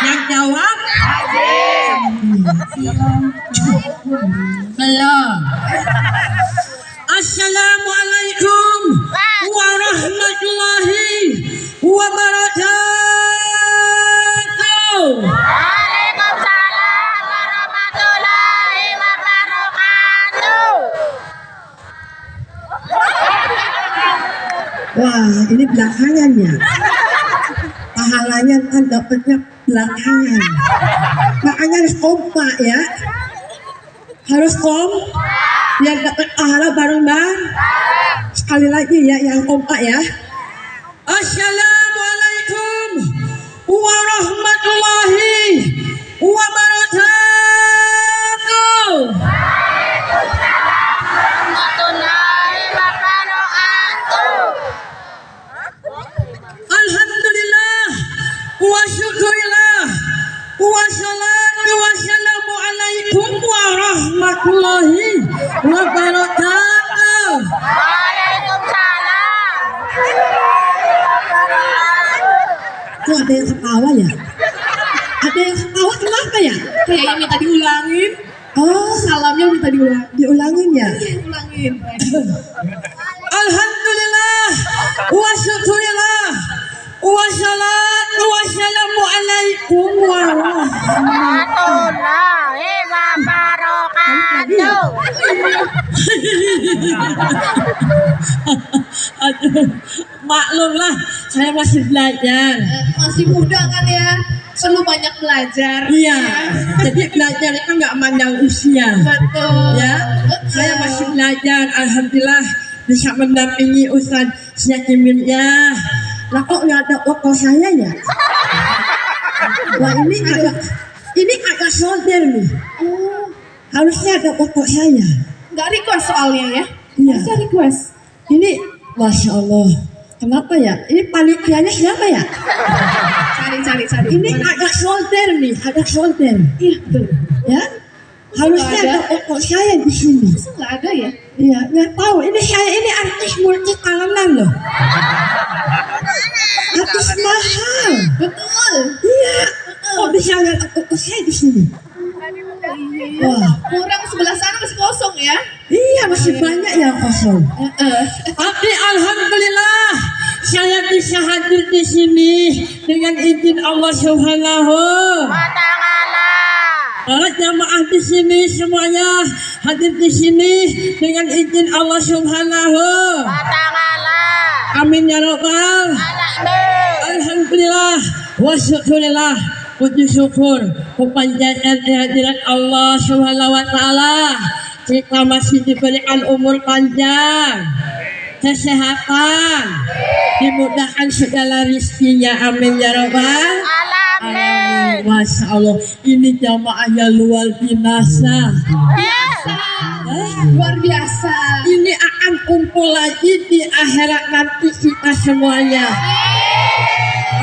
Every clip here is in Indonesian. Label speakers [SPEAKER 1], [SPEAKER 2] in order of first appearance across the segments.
[SPEAKER 1] Yang jawab belum. Assalamualaikum warahmatullahi wabarakatuh.
[SPEAKER 2] Waalaikumsalam warahmatullahi wabarakatuh.
[SPEAKER 1] Wah, ini belakangan ya. Pahalanya kan dapatnya belakangan. Makanya harus kompak ya. Harus biar dapat pahala bareng-bareng. Sekali lagi ya yang kompak ya. Assalamualaikum warahmatullahi wabarakatuh.
[SPEAKER 2] Warahmatullahi wabarakatuh.
[SPEAKER 1] Alhamdulillah wa syukurillah wa salatu wassalamu alaikum warahmatullahi wabarakatuh.
[SPEAKER 2] Waalaikumsalam.
[SPEAKER 1] Kok ada yang ketawa ya? Ada yang ketawa kenapa ya?
[SPEAKER 3] Kayaknya minta diulangin.
[SPEAKER 1] Oh,
[SPEAKER 3] Salamnya minta
[SPEAKER 1] diulangin ya?
[SPEAKER 3] diulangin.
[SPEAKER 1] Alhamdulillah wa syukurillah wa salatu wassalamu alaikum
[SPEAKER 2] Warahmatullahi wabarakatuh.
[SPEAKER 1] Aduh, maklumlah saya masih belajar.
[SPEAKER 3] Masih muda kan ya, perlu banyak belajar.
[SPEAKER 1] Iya, jadi belajar itu nggak mandang usia.
[SPEAKER 3] Betul.
[SPEAKER 1] Ya, saya masih belajar. Alhamdulillah bisa mendampingi Ustaz Syakimil ya. Lah kok nggak ada foto saya ya? Wah ini agak solder nih.
[SPEAKER 3] Oh,
[SPEAKER 1] Harusnya ada foto saya.
[SPEAKER 3] nggak request soalnya ya?
[SPEAKER 1] Iya.
[SPEAKER 3] Bisa request.
[SPEAKER 1] Ini, masya Allah. Kenapa ya? Ini panitianya siapa ya?
[SPEAKER 3] Cari.
[SPEAKER 1] Ini agak solder nih, agak solder.
[SPEAKER 3] Iya betul.
[SPEAKER 1] Ya, harusnya
[SPEAKER 3] Nggak
[SPEAKER 1] ada
[SPEAKER 3] ada.
[SPEAKER 1] foto saya di sini.
[SPEAKER 3] Masa nggak ada ya?
[SPEAKER 1] Iya, nggak tahu. Ini saya ini artis multi talentan loh. Artis mahal.
[SPEAKER 3] Betul.
[SPEAKER 1] Iya. Kok bisa nggak ada foto saya di sini?
[SPEAKER 3] Iya.
[SPEAKER 1] Wah.
[SPEAKER 3] Kurang sebelah sana masih kosong ya?
[SPEAKER 1] Iya, masih banyak yang kosong.
[SPEAKER 3] Heeh.
[SPEAKER 1] Tapi alhamdulillah saya bisa hadir di sini dengan izin Allah Subhanahu
[SPEAKER 2] Wa ta'ala.
[SPEAKER 1] Para jamaah di sini semuanya hadir di sini dengan izin Allah Subhanahu.
[SPEAKER 2] Wa ta'ala.
[SPEAKER 1] Amin ya rabbal.
[SPEAKER 2] Alamin.
[SPEAKER 1] Alhamdulillah wa syukurillah. Puji syukur kepanjatan kehadiran Allah Subhanahu wa taala. Kita masih diberikan umur panjang, kesehatan, dimudahkan segala rizkinya. Amin ya rabbal.
[SPEAKER 2] Alamin.
[SPEAKER 1] Masya Allah, ini jamaahnya luar biasa.
[SPEAKER 3] Luar biasa.
[SPEAKER 1] Ini akan kumpul lagi di akhirat nanti kita semuanya.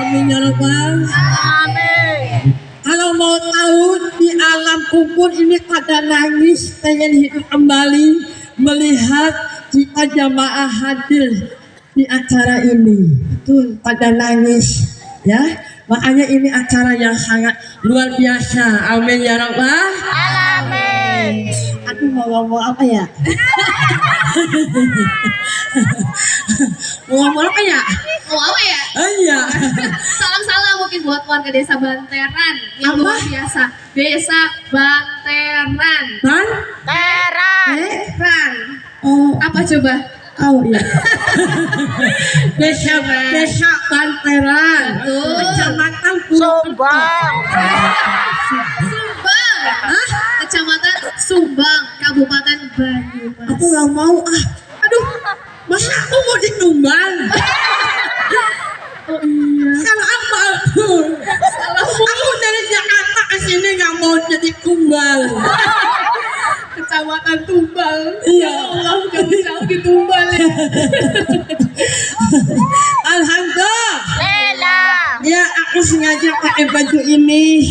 [SPEAKER 1] Amin ya rabbal.
[SPEAKER 2] Amin.
[SPEAKER 1] Kalau mau tahu di alam kubur ini pada nangis pengen hidup kembali melihat kita jamaah hadir di acara ini. Betul, pada nangis ya. Makanya ini acara yang sangat luar biasa. Amin ya rabbal.
[SPEAKER 2] Alamin.
[SPEAKER 1] Aduh mau ngomong apa ya? Mau ngomong apa ya?
[SPEAKER 3] Mau apa ya?
[SPEAKER 1] Iya.
[SPEAKER 3] Salam-salam mungkin buat warga desa Banteran yang
[SPEAKER 1] Apa?
[SPEAKER 3] luar biasa. Desa Banteran.
[SPEAKER 1] Ban?
[SPEAKER 2] Teran.
[SPEAKER 3] Ran.
[SPEAKER 1] Oh,
[SPEAKER 3] Apa coba?
[SPEAKER 1] oh iya. Desa Banteran.
[SPEAKER 3] Betul.
[SPEAKER 1] Kecamatan
[SPEAKER 2] Sumbang.
[SPEAKER 3] Sumbang. Kecamatan Sumbang, Kabupaten Banyumas.
[SPEAKER 1] Aku nggak mau Aduh, masa aku mau ditumbang?
[SPEAKER 3] Oh iya.
[SPEAKER 1] Salah apa aku? Aku dari Jakarta ke sini nggak mau jadi tumbal.
[SPEAKER 3] Kecamatan Tumbal.
[SPEAKER 1] Iya.
[SPEAKER 3] Ya Allah, jauh-jauh di Tumbal ya.
[SPEAKER 1] Alhamdulillah.
[SPEAKER 2] Lela.
[SPEAKER 1] Ya, aku sengaja pakai baju ini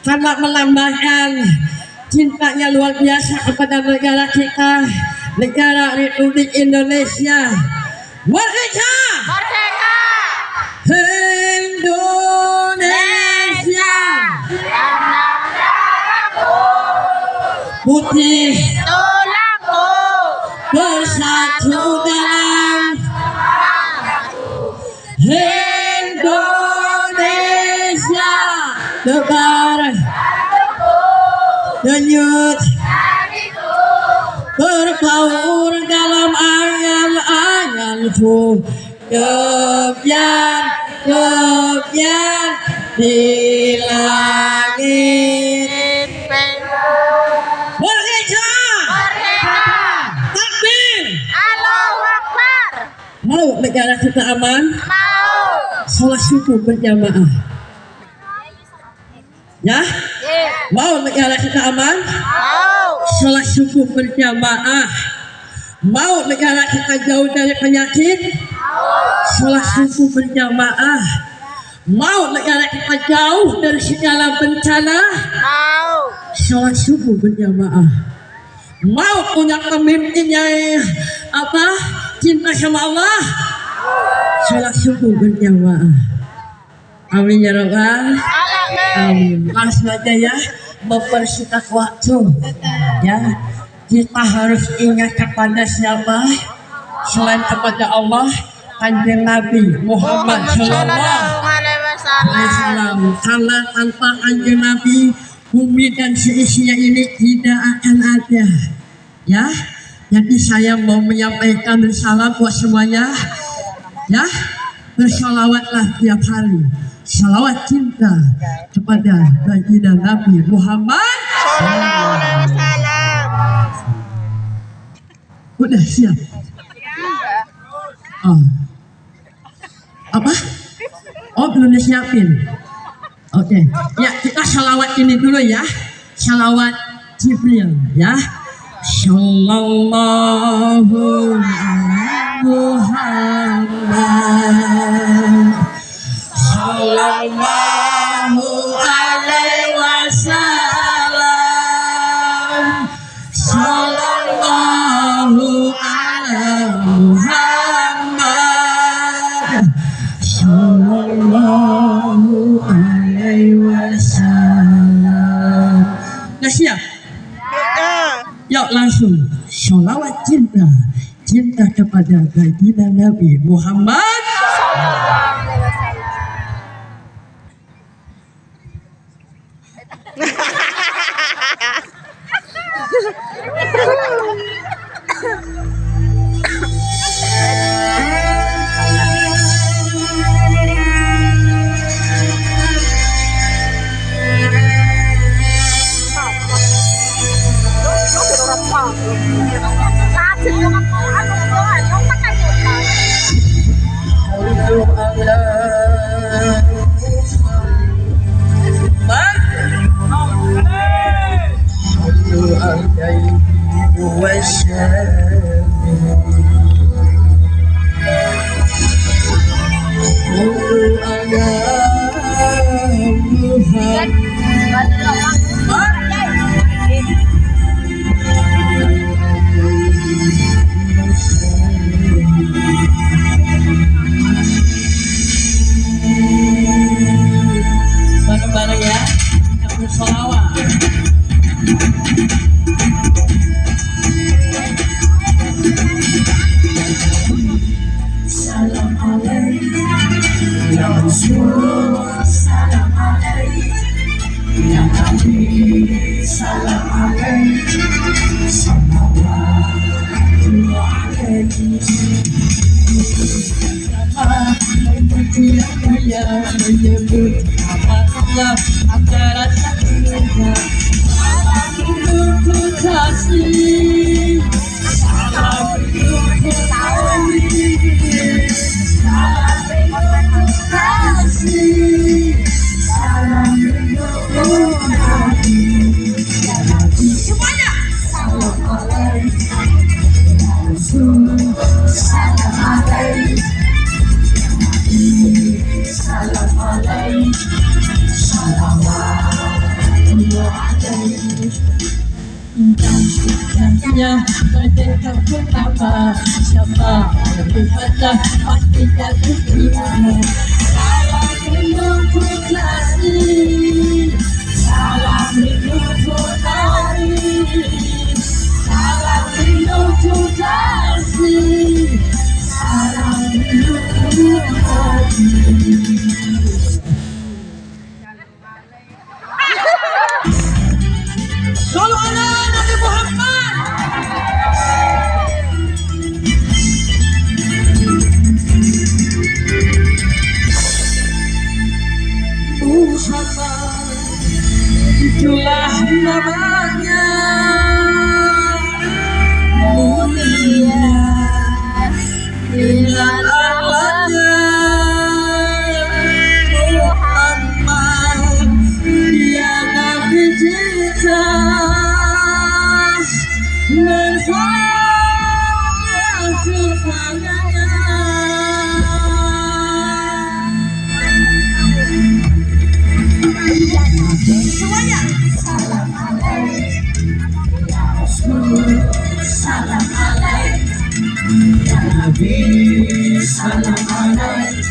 [SPEAKER 1] karena melambangkan cintanya luar biasa kepada negara kita, negara Republik Indonesia. Merdeka!
[SPEAKER 2] Merdeka.
[SPEAKER 1] Indonesia putih
[SPEAKER 2] tulangku
[SPEAKER 1] bersatu dalam Indonesia tebar denyut berbaur dalam angan-anganku kebiar di langit merdeka takbir
[SPEAKER 2] Allahu Akbar.
[SPEAKER 1] mau negara kita aman
[SPEAKER 2] Mau.
[SPEAKER 1] sholat subuh berjamaah ya mau negara kita aman
[SPEAKER 2] Mau.
[SPEAKER 1] sholat subuh berjamaah mau negara kita jauh dari penyakit sholat subuh berjamaah mau negara kita jauh dari segala bencana
[SPEAKER 2] Mau.
[SPEAKER 1] sholat subuh berjamaah mau punya pemimpin yang cinta sama Allah sholat subuh berjamaah amin ya rabbal
[SPEAKER 2] Alamin.
[SPEAKER 1] langsung aja ya mempersingkat waktu ya kita harus ingat kepada siapa selain kepada Allah kanjeng Nabi Muhammad Sallallahu
[SPEAKER 2] Alaihi Wasallam.
[SPEAKER 1] Wasallam karena tanpa kanjeng Nabi bumi dan seisinya ini tidak akan ada ya jadi saya mau menyampaikan salam buat semuanya ya bersalawatlah tiap hari salawat cinta kepada baginda Nabi Muhammad
[SPEAKER 2] Sallallahu Alaihi Wasallam.
[SPEAKER 1] udah siap apa belum disiapin oke ya kita salawat ini dulu ya salawat Jibril ya Sallallahu alaihi Muhammad Sallallahu alaihi wasallam Sallallahu alaihi Muhammad Sallallahu alaihi wasallam. Nah siap? Yuk langsung sholawat cinta kepada baginda Nabi Muhammad. Bareng-bareng ya, kita bersolawat. Salam alaikum ya Rasulullah, salam alaikum ya Nabi, salam alaikum, salawatu alaikum. Yang menyebut nama Allah antara satunya salam kasih salam kasih salam semuanya salam alaikum ya Rasul salam alaikum salam alaikum salawatullah alaikum dan merdeka pertama siapa yang berkata pasti jatuh iman salam menyebut kasih salam menyebut hari Muhammad, itulah namanya mulia dengan Allahnya Muhammad, dia Nabi kita menghormati kepadanya. Semuanya salam alaik ya Rasul, salam alaik ya Nabi, salam alaik,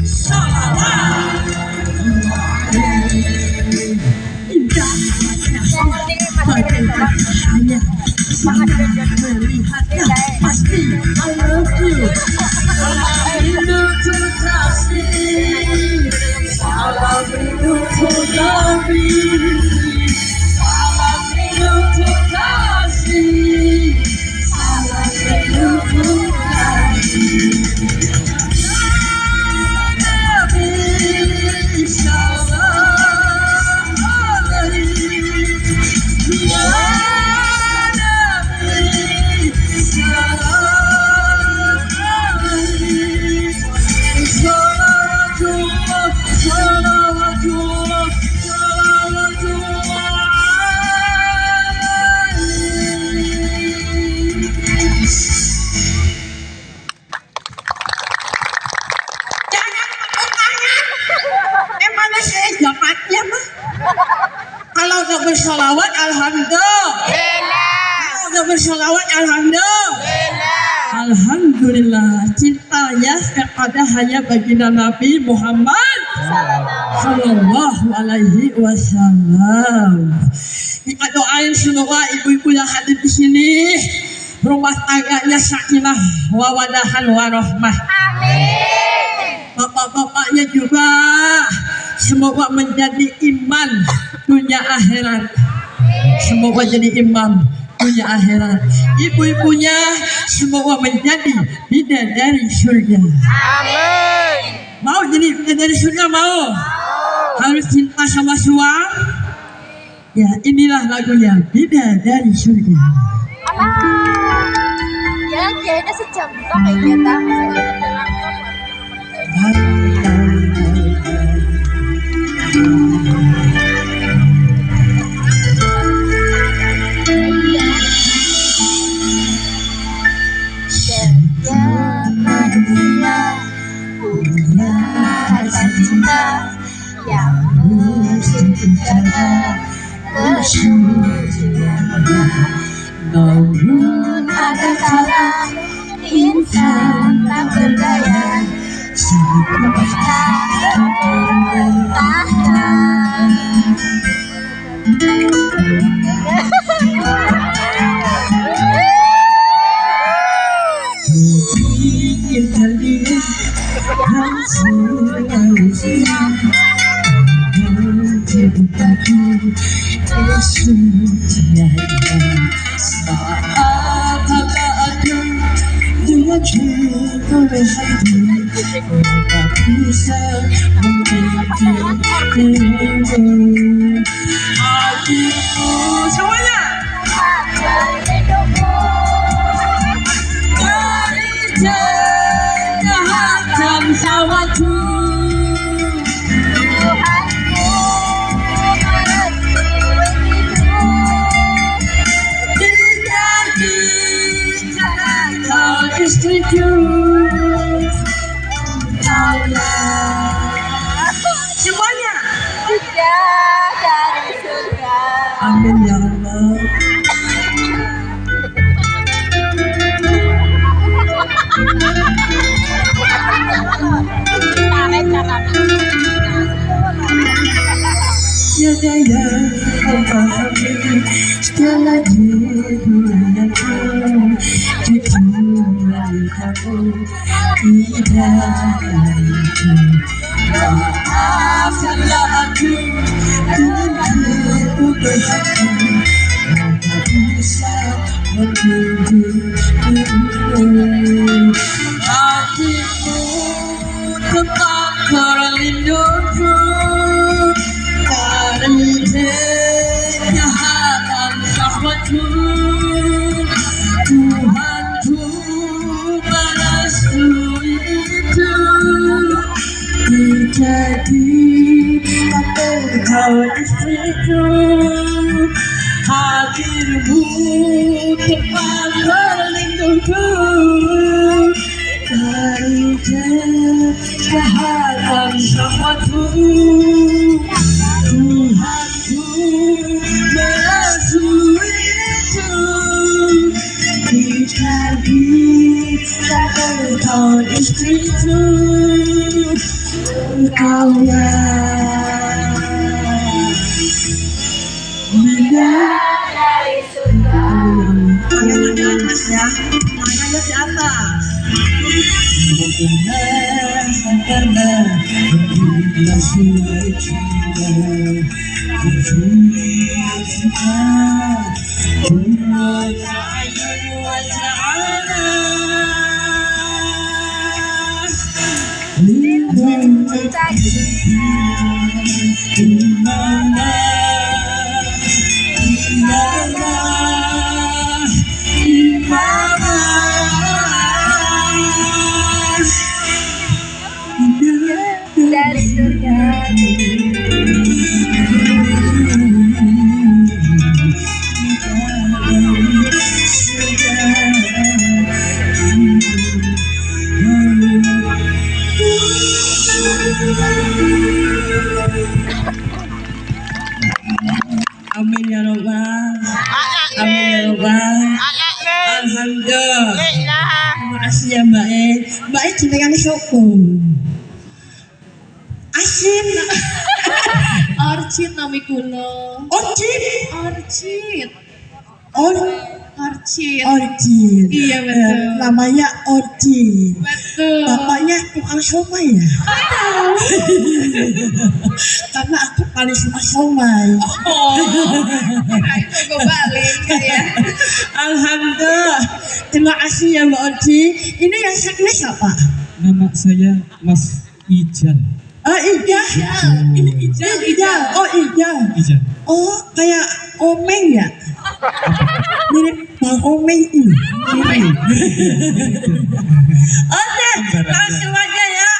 [SPEAKER 1] salawat indah bagaikan hanya melihatnya pasti I love you. Untuk kasih, salam untuk Nabi, salam untuk kasih, salam untuk Nabi, salam alaik ya Nabi, salam alaik, salawatullah, salawatullah, salawatullah alaik. Jangan tepuk tangan. Emangnya saya jamatnya mah? Kalau nggak bersalawat, alhamdulillah. Kalau nggak bersalawat, alhamdulillah. Alhamdulillah, cintanya kepada hanya baginda Nabi Muhammad Sallallahu Alaihi Wasallam. Kita doain semua ibu-ibu yang hadir di sini, rumah tangganya sakinah, wawadahan, warahmah. Bapak-bapaknya juga semoga menjadi iman dunia akhirat. Semoga jadi imam dunia akhirat. Ibu-ibunya semoga menjadi bidadari surga.
[SPEAKER 2] Amin.
[SPEAKER 1] Mau jadi bidadari surga? Mau? Harus cinta sama suami. Ya, inilah lagunya, Bidadari Surga.
[SPEAKER 2] Ya, kayaknya sejam kayak kita.
[SPEAKER 3] Setiap manusia punya rasa cinta yang mesti dijaga kesuciannya. Namun ada kala insan tak berdaya saat meminta pemerintahan.
[SPEAKER 1] Ingin kalian selalu siap menciptaku kesuciannya. Saat hamba aku dengan cinta hati, maka bisa menjadi dirimu. Hatiku semuanya dari kejahatan hawaku. Istriku Allah. Semuanya
[SPEAKER 2] Bidadari surga.
[SPEAKER 1] amin ya Allah. Tiada yang kau pahami segala duniaku, kecuali kamu tidak lagi. Maafkanlah aku dengan kebodohan hati, maka bisa menjadi dirimu. Hatimu tempat berlindungku kau istriku, hadirmu tepat berlindungku dari kejahatan syahwatku. Tuhanku merasuiku, dijadi kau istriku, engkau yang
[SPEAKER 2] Dari surga.
[SPEAKER 1] tangannya di atas ya, tangannya di atas. Karena begitulah sungai cinta, berjudi cinta, berwajah wajahnya. Dimana, dimana, dimana.
[SPEAKER 2] Dari surga.
[SPEAKER 1] Amin ya Rabbal. Amin ya Rabbal. Alhamdulillah. Terima kasih ya Mbak E. Mbak E jenengan siapa? Asin.
[SPEAKER 3] Orchid nami kuno.
[SPEAKER 1] Orchid.
[SPEAKER 3] Orchid.
[SPEAKER 1] Orchid.
[SPEAKER 3] Orchid. Iya, betul.
[SPEAKER 1] Namanya Orchid.
[SPEAKER 3] Betul.
[SPEAKER 1] Bapaknya tukang somai ya? Karena aku paling suka somai.
[SPEAKER 3] Oh, kirain mau gue balik ya.
[SPEAKER 1] Alhamdulillah. Terima kasih ya Mbak Orchid. Ini yang sakit siapa?
[SPEAKER 4] Nama saya Mas Ijal.
[SPEAKER 1] Ijal.
[SPEAKER 3] Ini Ijal.
[SPEAKER 1] Oh Ijal.
[SPEAKER 4] Ijal.
[SPEAKER 1] Oh kayak omeng ya? Mirip Bang Omeng ini. Oke, langsung aja ya.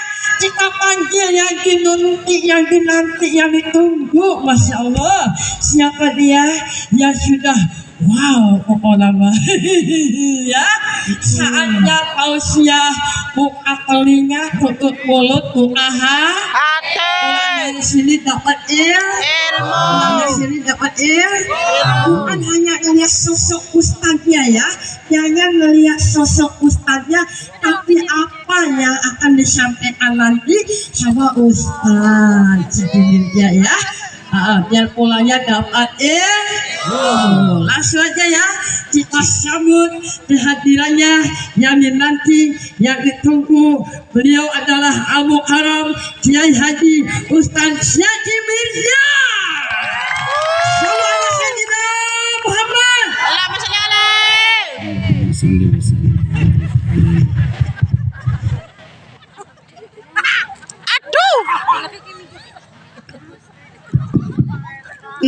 [SPEAKER 1] Kita panggil yang dinanti, yang ditunggu. Masya Allah. Siapa dia yang sudah wow, pokoknya ya. Saatnya tausiah, buka telinga, tutup mulut, buka hati. Dari sini dapat ilmu. Dari sini dapat ilmu. Bukan hanya melihat sosok ustadznya ya. Jangan melihat sosok ustadznya, tapi apa yang akan disampaikan nanti sama ustadz dia ya. Biar polanya dapat langsung aja ya kita sambut kehadirannya yang nanti yang ditunggu. Beliau adalah Abu Haram Kiai Haji Ustadz Syaki Mirza. Sallallahu alaihi Muhammad.
[SPEAKER 2] Allahumma sholli alaihi. Aduh.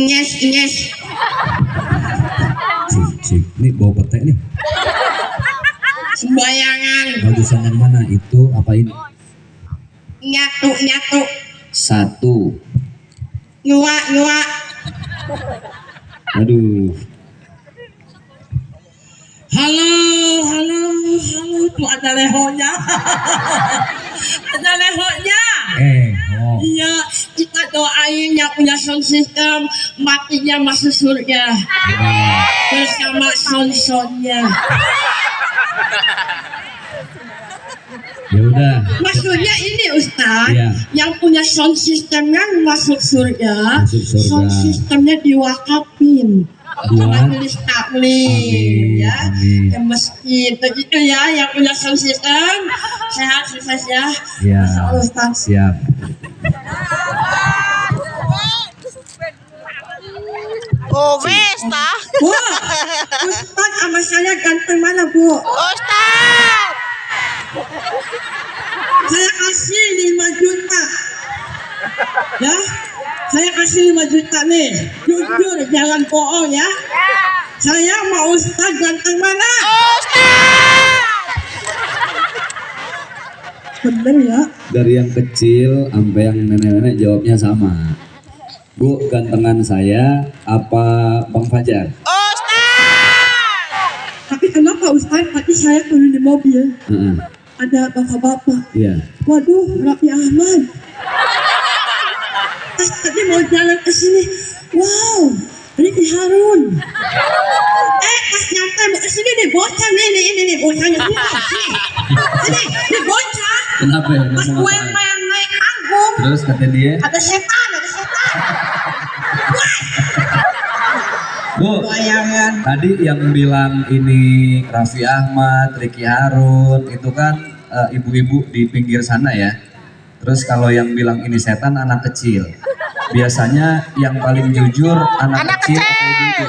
[SPEAKER 1] Nyes.
[SPEAKER 4] Cik, ini bawa petek nih.
[SPEAKER 1] Sembayangan.
[SPEAKER 4] Bagusan yang mana? Itu apa ini?
[SPEAKER 1] Nyatu.
[SPEAKER 4] Satu.
[SPEAKER 1] Nyuak.
[SPEAKER 4] Aduh.
[SPEAKER 1] Halo, tuh ada lehonya. Ada lehonya. Iya, kita doain yang punya sound system matinya masuk surga bersama sound-soundnya.
[SPEAKER 4] Ya udah.
[SPEAKER 1] Maksudnya ini Ustaz,
[SPEAKER 4] Iya.
[SPEAKER 1] yang punya sound systemnya masuk surga,
[SPEAKER 4] Masuk surga.
[SPEAKER 1] sound systemnya diwakafin.
[SPEAKER 4] Buat
[SPEAKER 1] Majelis taklim ya,
[SPEAKER 4] amin.
[SPEAKER 1] ke masjid begitu ya, yang punya sound system sehat sukses ya.
[SPEAKER 4] Ya.
[SPEAKER 1] Masya Allah, Ustaz.
[SPEAKER 4] Siap.
[SPEAKER 2] Oh, wes tah.
[SPEAKER 1] Bu, Ustaz sama saya ganteng mana Bu?
[SPEAKER 2] Ustaz.
[SPEAKER 1] Saya kasih 5 juta. Ya, saya kasih 5 juta nih. Jujur, jangan bohong ya. Saya mau Ustaz ganteng mana? Bener ya.
[SPEAKER 4] Dari yang kecil sampai yang nenek-nenek jawabnya sama. Bu, gantengan saya apa Bang Fajar?
[SPEAKER 2] Ustaz.
[SPEAKER 1] Tapi kenapa Ustaz? Tadi saya turun di mobil.
[SPEAKER 4] Heeh.
[SPEAKER 1] Ada bapak-bapak.
[SPEAKER 4] Iya.
[SPEAKER 1] Waduh, Raffi Ahmad. Pas tadi mau jalan ke sini, wow, Ricky Harun. Pas nyampe mau ke sini nih, bocah nih, bocahnya sini, bocah.
[SPEAKER 4] Kenapa ya?
[SPEAKER 1] Pas
[SPEAKER 4] Ngomong
[SPEAKER 1] gue
[SPEAKER 4] apa?
[SPEAKER 1] main naik panggung,
[SPEAKER 4] Terus kata dia,
[SPEAKER 1] ada setan.
[SPEAKER 4] Bu,
[SPEAKER 1] Bayangan.
[SPEAKER 4] tadi yang bilang ini Raffi Ahmad, Ricky Harun, itu kan ibu-ibu di pinggir sana ya. Terus kalau yang bilang ini setan anak kecil. Biasanya yang paling jujur anak kecil atau ibu-ibu?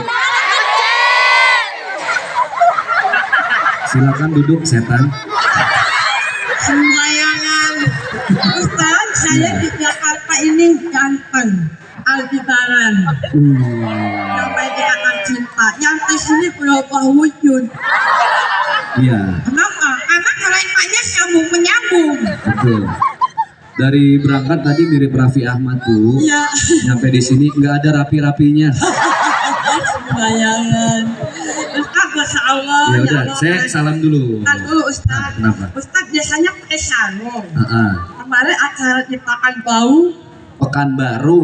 [SPEAKER 4] Silakan duduk setan.
[SPEAKER 1] Sembayangan. Ustaz, saya di Jakarta ini ganteng. Aldebaran. Sampai dia akan cinta. Yang di sini berubah wujud.
[SPEAKER 4] Iya,
[SPEAKER 1] Kenapa? Karena keretanya sambung menyambung.
[SPEAKER 4] betul. Dari berangkat tadi mirip Raffi Ahmad Bu.
[SPEAKER 1] Iya.
[SPEAKER 4] Nyampe di sini nggak ada rapi-rapinya.
[SPEAKER 1] Sembayangan. Ustaz, Masya Allah.
[SPEAKER 4] Ya
[SPEAKER 1] ya
[SPEAKER 4] udah,
[SPEAKER 1] Allah.
[SPEAKER 4] saya salam dulu.
[SPEAKER 1] Ustaz dulu Ustaz.
[SPEAKER 4] Kenapa?
[SPEAKER 1] Ustaz biasanya pakai sarung.
[SPEAKER 4] Heeh.
[SPEAKER 1] Kemarin acara di Pekanbaru,
[SPEAKER 4] Pekanbaru.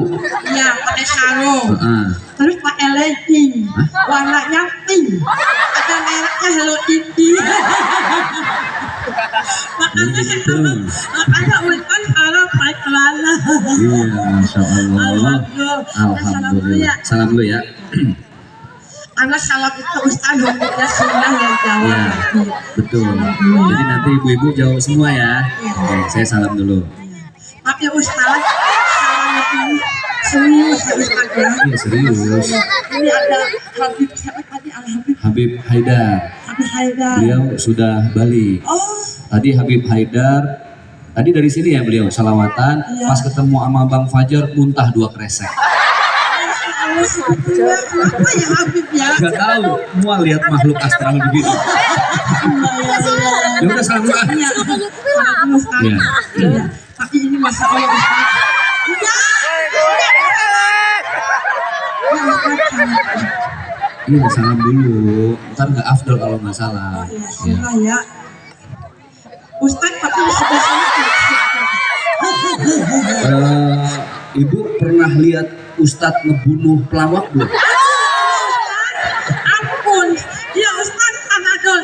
[SPEAKER 1] ya pakai sarung.
[SPEAKER 4] Heeh.
[SPEAKER 1] Terus pakai legging, warnanya pink, ada mereknya Hello Kitty. Makanya
[SPEAKER 4] Gitu.
[SPEAKER 1] Ustaz sekarang pakai celana.
[SPEAKER 4] Iya, Masya Allah.
[SPEAKER 1] Alhamdulillah.
[SPEAKER 4] Alhamdulillah. Salam dulu ya.
[SPEAKER 1] Anak salam itu Ustaz hukumnya sunnah yang jawab.
[SPEAKER 4] Iya, betul. Jadi nanti ibu-ibu jauh semua ya. Oke, saya salam dulu.
[SPEAKER 1] Tapi Ustaz, salamnya ini serius ya Ustaz ya.
[SPEAKER 4] Iya, serius.
[SPEAKER 1] Ini ada Habib siapa tadi?
[SPEAKER 4] Habib Haidar.
[SPEAKER 1] Habib Haidar.
[SPEAKER 4] Beliau sudah balik.
[SPEAKER 1] Oh,
[SPEAKER 4] Tadi Habib Haidar, tadi dari sini ya beliau salawatan.
[SPEAKER 1] Iya.
[SPEAKER 4] Pas ketemu sama Bang Fajar, muntah 2 kresek.
[SPEAKER 1] Allah sebetulnya kenapa ya Habib ya?
[SPEAKER 4] Gak tahu, mual lihat makhluk astral begitu. Ya udah salam dulu. Ah.
[SPEAKER 1] Iya, salam Ustaz.
[SPEAKER 4] Iya.
[SPEAKER 1] Iya. Tapi ini Masya Allah Ustaz.
[SPEAKER 4] Iya, salam dulu. Ntar nggak afdol kalau nggak salam.
[SPEAKER 1] Iya,
[SPEAKER 4] Ya.
[SPEAKER 1] sunnah ya. Ustaz tapi di sebelah sana
[SPEAKER 4] Ibu pernah lihat Ustadz ngebunuh pelawak belum?
[SPEAKER 1] ampun. Ya Ustaz, Panadol.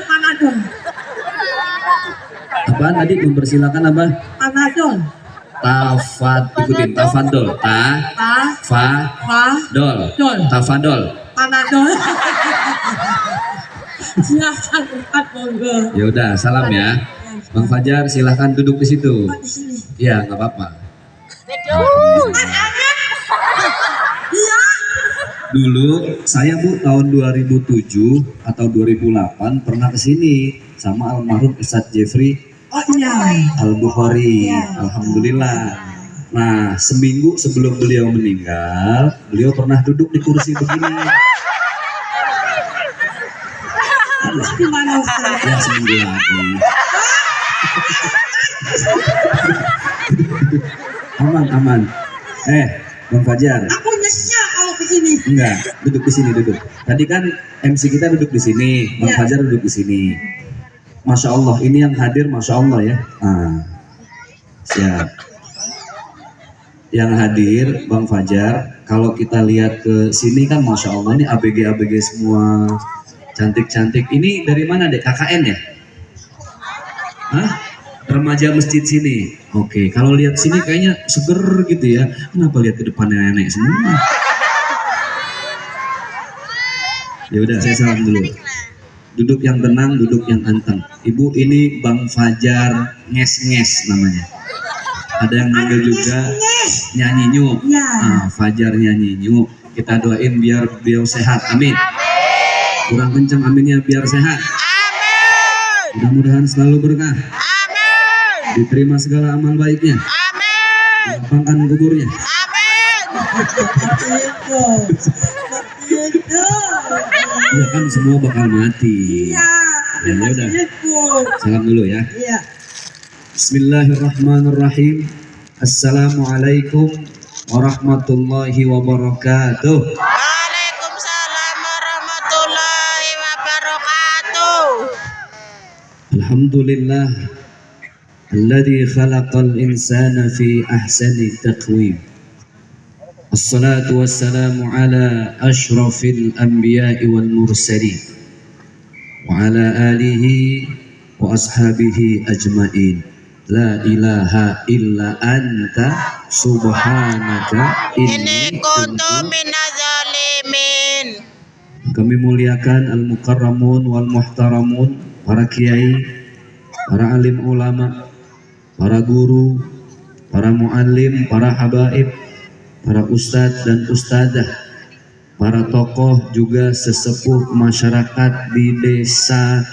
[SPEAKER 4] Apaan tadi mempersilakan apa?
[SPEAKER 1] Panadol.
[SPEAKER 4] Ikutin tafadol.
[SPEAKER 1] Fa,
[SPEAKER 4] Dol.
[SPEAKER 1] Dol.
[SPEAKER 4] Tafadol.
[SPEAKER 1] Panadol. Silakan Ustaz monggo.
[SPEAKER 4] Ya udah, salam ya. Bang Fajar silahkan duduk di situ.
[SPEAKER 1] Di sini.
[SPEAKER 4] Iya, nggak apa-apa.
[SPEAKER 1] Iya.
[SPEAKER 4] Dulu saya Bu tahun 2007 atau 2008 pernah ke sini sama almarhum Ustadz Jeffrey
[SPEAKER 1] Oh iya.
[SPEAKER 4] Al-Bukhari.
[SPEAKER 1] Iya.
[SPEAKER 4] Alhamdulillah. Nah, seminggu sebelum beliau meninggal, beliau pernah duduk di kursi begini.
[SPEAKER 1] Terus gimana Ustaz?
[SPEAKER 4] Ya, seminggu lagi. Aman. Bang Fajar.
[SPEAKER 1] Aku nyesel kalau begini.
[SPEAKER 4] Enggak, duduk di sini duduk. Tadi kan MC kita duduk di sini, Bang
[SPEAKER 1] Iya.
[SPEAKER 4] Fajar duduk di sini. Masya Allah, ini yang hadir, Masya Allah ya. Siap. Yang hadir, Bang Fajar. Kalau kita lihat ke sini kan, Masya Allah, ini ABG semua cantik-cantik. Ini dari mana dek? KKN ya? Hah? Remaja masjid sini. Oke, kalau lihat sini kayaknya seger gitu ya. Kenapa lihat ke depannya nenek semua? Ya udah, saya salam dulu. Duduk yang tenang, duduk yang anteng. Ibu, ini Bang Fajar nges-nges namanya. Ada yang manggil juga Nyanyi Nyu.
[SPEAKER 1] Ya.
[SPEAKER 4] Fajar Nyanyi Nyu. Kita doain biar beliau sehat. Amin. Kurang kenceng aminnya biar sehat.
[SPEAKER 2] Amin.
[SPEAKER 4] Mudah-mudahan selalu berkah.
[SPEAKER 2] Amin.
[SPEAKER 4] Diterima segala amal baiknya.
[SPEAKER 2] Amin.
[SPEAKER 4] Lapangkan kuburnya.
[SPEAKER 2] Amin.
[SPEAKER 1] Itu.
[SPEAKER 4] Ya kan semua bakal mati.
[SPEAKER 1] Iya.
[SPEAKER 4] Ya udah.
[SPEAKER 1] Itu.
[SPEAKER 4] Salam dulu ya.
[SPEAKER 1] Iya.
[SPEAKER 4] Bismillahirrahmanirrahim. Assalamualaikum warahmatullahi wabarakatuh.
[SPEAKER 2] Waalaikumsalam warahmatullahi wabarakatuh.
[SPEAKER 4] Alhamdulillah alladzi khalaqal insana fi ahsani taqwim. Assalatu wassalamu ala asyrafil anbiya'i wal mursalin wa ala alihi wa ashabihi ajmain. La ilaha illa anta subhanaka
[SPEAKER 2] Inni kuntu minaz zalimin.
[SPEAKER 4] Kami muliakan al-mukarramun wal muhtaramun, para kiai, para alim ulama, para guru, para muallim, para habaib, para ustadz dan ustadzah, para tokoh juga sesepuh masyarakat di desa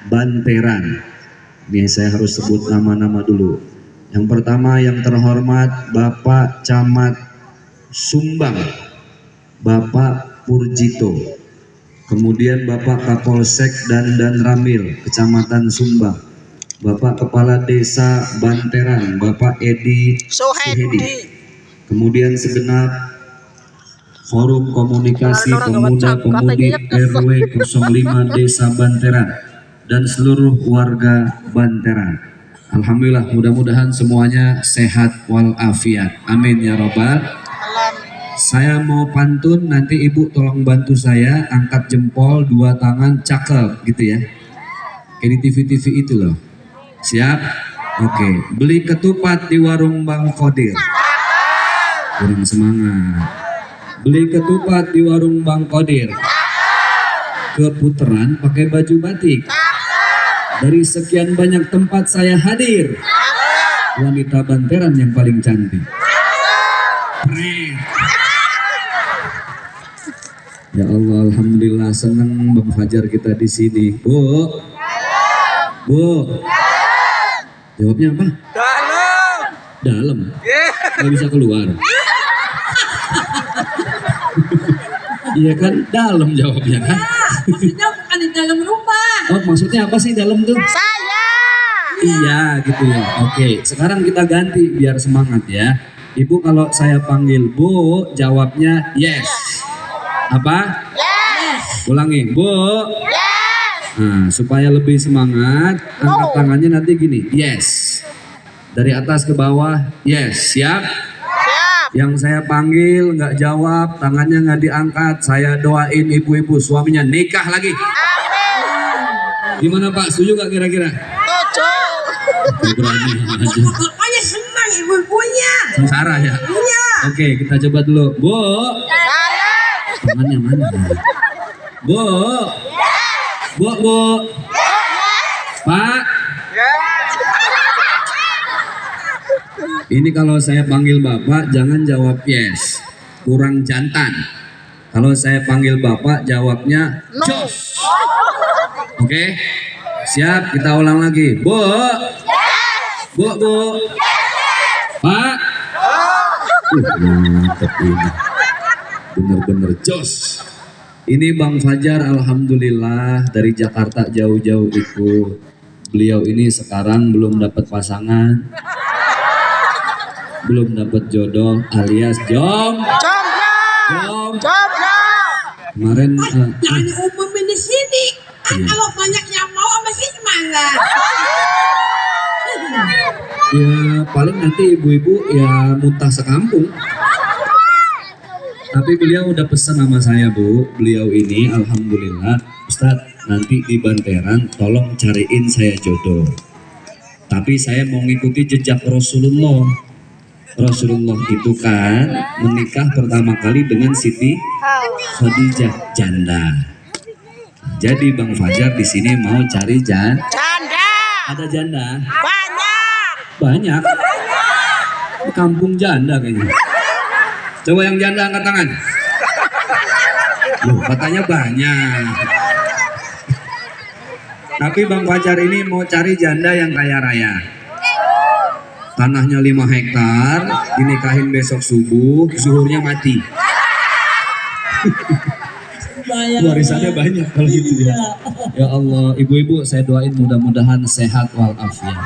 [SPEAKER 4] Banteran. Ini saya harus sebut nama-nama dulu. Yang pertama yang terhormat Bapak Camat Sumbang, Bapak Purjito. Kemudian Bapak Kapolsek dan Ramil, Kecamatan Sumbang. Bapak Kepala Desa Banteran, Bapak Edi Suhedi. Kemudian segenap Forum Komunikasi Pemuda-Pemudi RW 05 Desa Banteran dan seluruh warga Banteran. Alhamdulillah, mudah-mudahan semuanya sehat walafiat. Amin ya robbal. Saya mau pantun, nanti ibu tolong bantu saya angkat jempol, dua tangan, cakep gitu ya. Kayak di TV-TV itu loh. Siap? Oke. Beli ketupat di warung Bang Kodir. Kurang semangat. Beli ketupat di warung Bang Kodir. Keputeran pakai baju batik. Dari sekian banyak tempat saya hadir. Wanita Banteran yang paling cantik. Ya Allah, alhamdulillah senang Bang Fajar kita di sini. Bu. Jawabnya apa? Dalam. Nggak bisa keluar. Iya kan, dalam jawabnya kan?
[SPEAKER 1] Maksudnya bukan di dalam rumah.
[SPEAKER 4] Oh, maksudnya apa sih dalam tuh?
[SPEAKER 2] Saya.
[SPEAKER 4] Iya gitu ya. Oke, sekarang kita ganti biar semangat ya. Ibu kalau saya panggil Bu, jawabnya yes. Apa?
[SPEAKER 2] Yes.
[SPEAKER 4] Ulangi, Bu.
[SPEAKER 2] Yes.
[SPEAKER 4] Nah, supaya lebih semangat, angkat tangannya nanti gini, yes. Dari atas ke bawah, yes. Siap?
[SPEAKER 2] Siap.
[SPEAKER 4] Yang saya panggil nggak jawab, tangannya nggak diangkat, saya doain ibu-ibu suaminya nikah lagi.
[SPEAKER 2] Amin.
[SPEAKER 4] Gimana Pak? Setuju nggak kira-kira?
[SPEAKER 2] Tujuh.
[SPEAKER 4] Berani aja.
[SPEAKER 1] Pokoknya senang ibu-ibunya.
[SPEAKER 4] Sengsara ya?
[SPEAKER 1] Iya.
[SPEAKER 4] Oke, kita coba dulu. Bu,
[SPEAKER 2] Dalam.
[SPEAKER 4] tangannya mana? Bu, Bu. Pak, ini kalau saya panggil Bapak jangan jawab yes, kurang jantan. Kalau saya panggil Bapak jawabnya jos. Oke, siap, kita ulang lagi. Bu. Pak. Mantap ini. Bener-bener jos. Ini Bang Fajar, alhamdulillah dari Jakarta jauh-jauh ikut. Beliau ini sekarang belum dapat pasangan, belum dapat jodoh alias
[SPEAKER 2] Jomblo.
[SPEAKER 4] Kemarin
[SPEAKER 1] Jangan diumumin di sini. Kan
[SPEAKER 4] Iya.
[SPEAKER 1] kalau banyak yang mau sama sih semangat.
[SPEAKER 4] ya paling nanti ibu-ibu ya muntah sekampung. Tapi beliau udah pesan sama saya Bu, beliau ini alhamdulillah Ustadz nanti di Banteran tolong cariin saya jodoh. Tapi saya mau ngikuti jejak Rasulullah. Rasulullah itu kan menikah pertama kali dengan Siti Khadijah janda. Jadi Bang Fajar di sini mau cari
[SPEAKER 2] Janda.
[SPEAKER 4] ada janda
[SPEAKER 2] Banyak.
[SPEAKER 4] banyak. Di kampung janda kayaknya. Coba yang janda angkat tangan. Loh, katanya banyak. Tapi Bang Fajar ini mau cari janda yang kaya raya. Tanahnya 5 hektar, dinikahin besok subuh, zuhurnya mati. Warisannya banyak kalau gitu ya. Ya Allah, ibu-ibu saya doain mudah-mudahan sehat walafiat.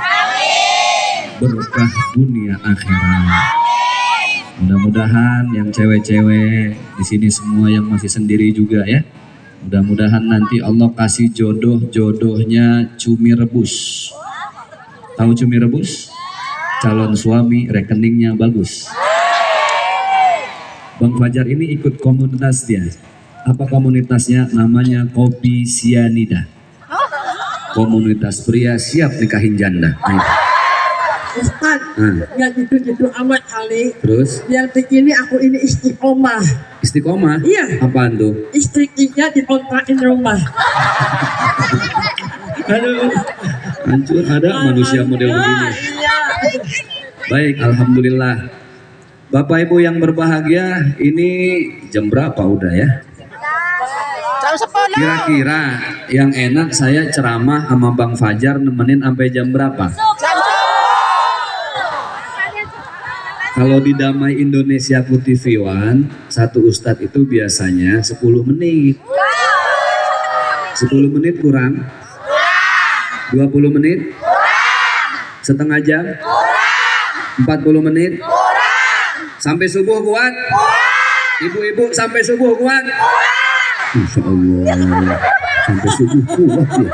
[SPEAKER 4] berkah dunia akhirat. Mudah-mudahan yang cewek-cewek di sini semua yang masih sendiri juga ya. Mudah-mudahan nanti Allah kasih jodohnya cumi rebus. Tahu cumi rebus? Calon suami rekeningnya bagus. Bang Fajar ini ikut komunitas dia. Apa komunitasnya? Namanya Kopi Sianida. Komunitas pria siap nikahin janda.
[SPEAKER 1] Ustaz, nggak gitu-gitu amat kali.
[SPEAKER 4] Terus
[SPEAKER 1] Yang begini aku ini istiqomah.
[SPEAKER 4] istiqomah?
[SPEAKER 1] Iya.
[SPEAKER 4] Apaan tuh?
[SPEAKER 1] Istri 3 dikontrakin rumah.
[SPEAKER 4] Aduh, hancur ada manusia model begini.
[SPEAKER 1] Iya.
[SPEAKER 4] Baik, alhamdulillah. Bapak Ibu yang berbahagia, ini jam berapa udah ya?
[SPEAKER 2] Jam 10.
[SPEAKER 4] Kira-kira yang enak saya ceramah sama Bang Fajar nemenin sampai jam berapa?
[SPEAKER 2] Jam 10.
[SPEAKER 4] Kalau di Damai Indonesia Putih TV1, satu ustadz itu biasanya 10 menit. 10 menit kurang? 20 menit? Setengah jam? 40 menit? Sampai subuh kuat? Ibu-ibu sampai subuh kuat? Masya Allah, sampai subuh kuat ya.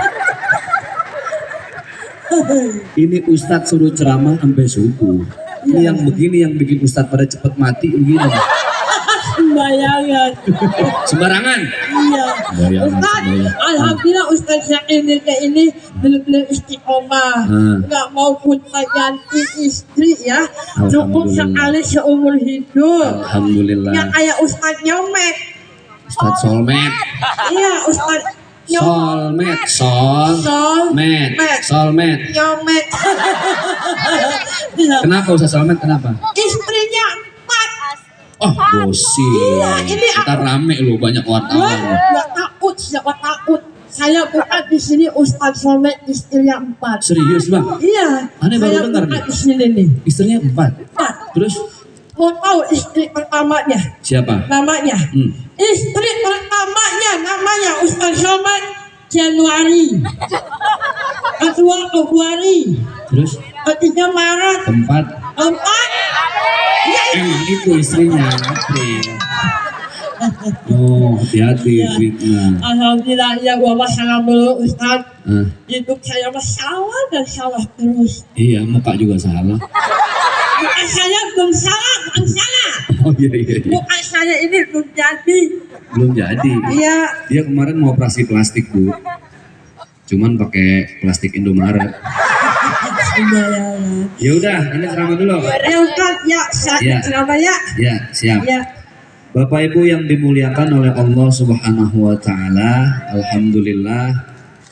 [SPEAKER 4] Ini ustadz suruh ceramah sampai subuh. Ini yang begini yang bikin ustadz pada cepet mati begini.
[SPEAKER 1] Sembayangan.
[SPEAKER 4] Sembarangan.
[SPEAKER 1] Iya.
[SPEAKER 4] Sembayangan,
[SPEAKER 1] Ustaz,
[SPEAKER 4] sembayangan.
[SPEAKER 1] alhamdulillah Ustaz yang ini kayak ini benar-benar istiqomah. Nggak mau punya ganti istri ya. Cukup
[SPEAKER 4] Alhamdulillah.
[SPEAKER 1] sekali seumur hidup.
[SPEAKER 4] Alhamdulillah.
[SPEAKER 1] Yang kayak Ustaz Nyomek.
[SPEAKER 4] Ustadz Solmed.
[SPEAKER 1] Iya Ustaz Nyomek.
[SPEAKER 4] Solmed.
[SPEAKER 1] Nyomek. Iya.
[SPEAKER 4] Kenapa Ustadz Solmed? Kenapa?
[SPEAKER 1] Istrinya 4.
[SPEAKER 4] Oh, gosip.
[SPEAKER 1] Iya, ini
[SPEAKER 4] Ntar rame loh banyak wartawan.
[SPEAKER 1] Nggak takut, siapa takut. Saya bukan di sini Ustaz Solmed istrinya 4.
[SPEAKER 4] Serius bang?
[SPEAKER 1] Iya.
[SPEAKER 4] Aneh baru
[SPEAKER 1] saya
[SPEAKER 4] dengar
[SPEAKER 1] bukan
[SPEAKER 4] nih.
[SPEAKER 1] di sini nih.
[SPEAKER 4] Istrinya 4.
[SPEAKER 1] 4.
[SPEAKER 4] Terus
[SPEAKER 1] Mau tahu istri pertamanya?
[SPEAKER 4] siapa?
[SPEAKER 1] Namanya? Istri pertamanya namanya Ustaz Solmed Januari. Kedua Februari.
[SPEAKER 4] Terus
[SPEAKER 1] Ketiga Maret.
[SPEAKER 4] keempat.
[SPEAKER 1] 4. Ya,
[SPEAKER 4] Emang itu istrinya April. Oh, hati-hati fitnah.
[SPEAKER 1] alhamdulillah ya gua masalah dulu Ustaz.
[SPEAKER 4] Ah,
[SPEAKER 1] Hidup saya masalah dan salah terus.
[SPEAKER 4] iya, muka juga salah.
[SPEAKER 1] Bukan saya belum salah, bukan salah.
[SPEAKER 4] Oh iya iya iya.
[SPEAKER 1] Bukan saya ini belum jadi.
[SPEAKER 4] Belum jadi.
[SPEAKER 1] Iya.
[SPEAKER 4] Dia kemarin mau operasi plastik bu. Cuman pakai plastik Indomaret.
[SPEAKER 1] Sembayangan.
[SPEAKER 4] Ya udah, ini ceramah dulu.
[SPEAKER 1] Ya Ustaz, ya saya
[SPEAKER 4] Ya.
[SPEAKER 1] kenapa ya?
[SPEAKER 4] Ya, siap.
[SPEAKER 1] Ya.
[SPEAKER 4] Bapak Ibu yang dimuliakan oleh Allah Subhanahu wa taala, alhamdulillah.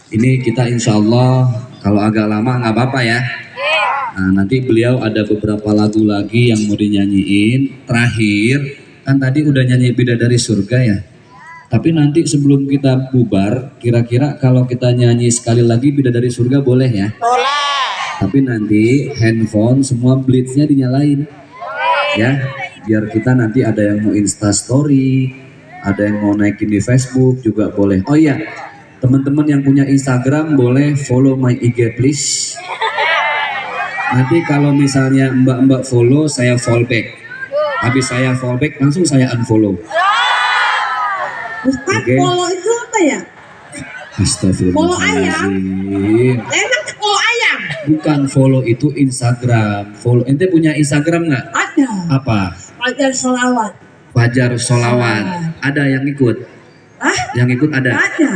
[SPEAKER 4] Ini kita insya Allah kalau agak lama nggak apa-apa ya. Nah, nanti beliau ada beberapa lagu lagi yang mau dinyanyiin. Terakhir, kan tadi udah nyanyi Bidadari Surga ya. Tapi nanti sebelum kita bubar, kira-kira kalau kita nyanyi sekali lagi Bidadari Surga boleh ya?
[SPEAKER 2] Boleh.
[SPEAKER 4] Tapi nanti handphone semua blitznya dinyalain. Ya, biar kita nanti ada yang mau Insta Story, ada yang mau naikin di Facebook juga boleh. Oh iya, teman-teman yang punya Instagram boleh follow my IG please. Nanti kalau misalnya mbak-mbak follow, saya follow back. Habis saya follow back, langsung saya unfollow.
[SPEAKER 1] Ustaz,
[SPEAKER 4] Oke.
[SPEAKER 1] polo itu apa ya?
[SPEAKER 4] Astagfirullahaladzim.
[SPEAKER 1] Enak polo ayam.
[SPEAKER 4] Bukan follow itu Instagram. Follow, ente punya Instagram nggak?
[SPEAKER 1] Ada.
[SPEAKER 4] Apa?
[SPEAKER 1] Fajar Solawat.
[SPEAKER 4] Fajar Solawat. Ada yang ikut?
[SPEAKER 1] Hah?
[SPEAKER 4] Yang ikut ada?
[SPEAKER 1] Ada.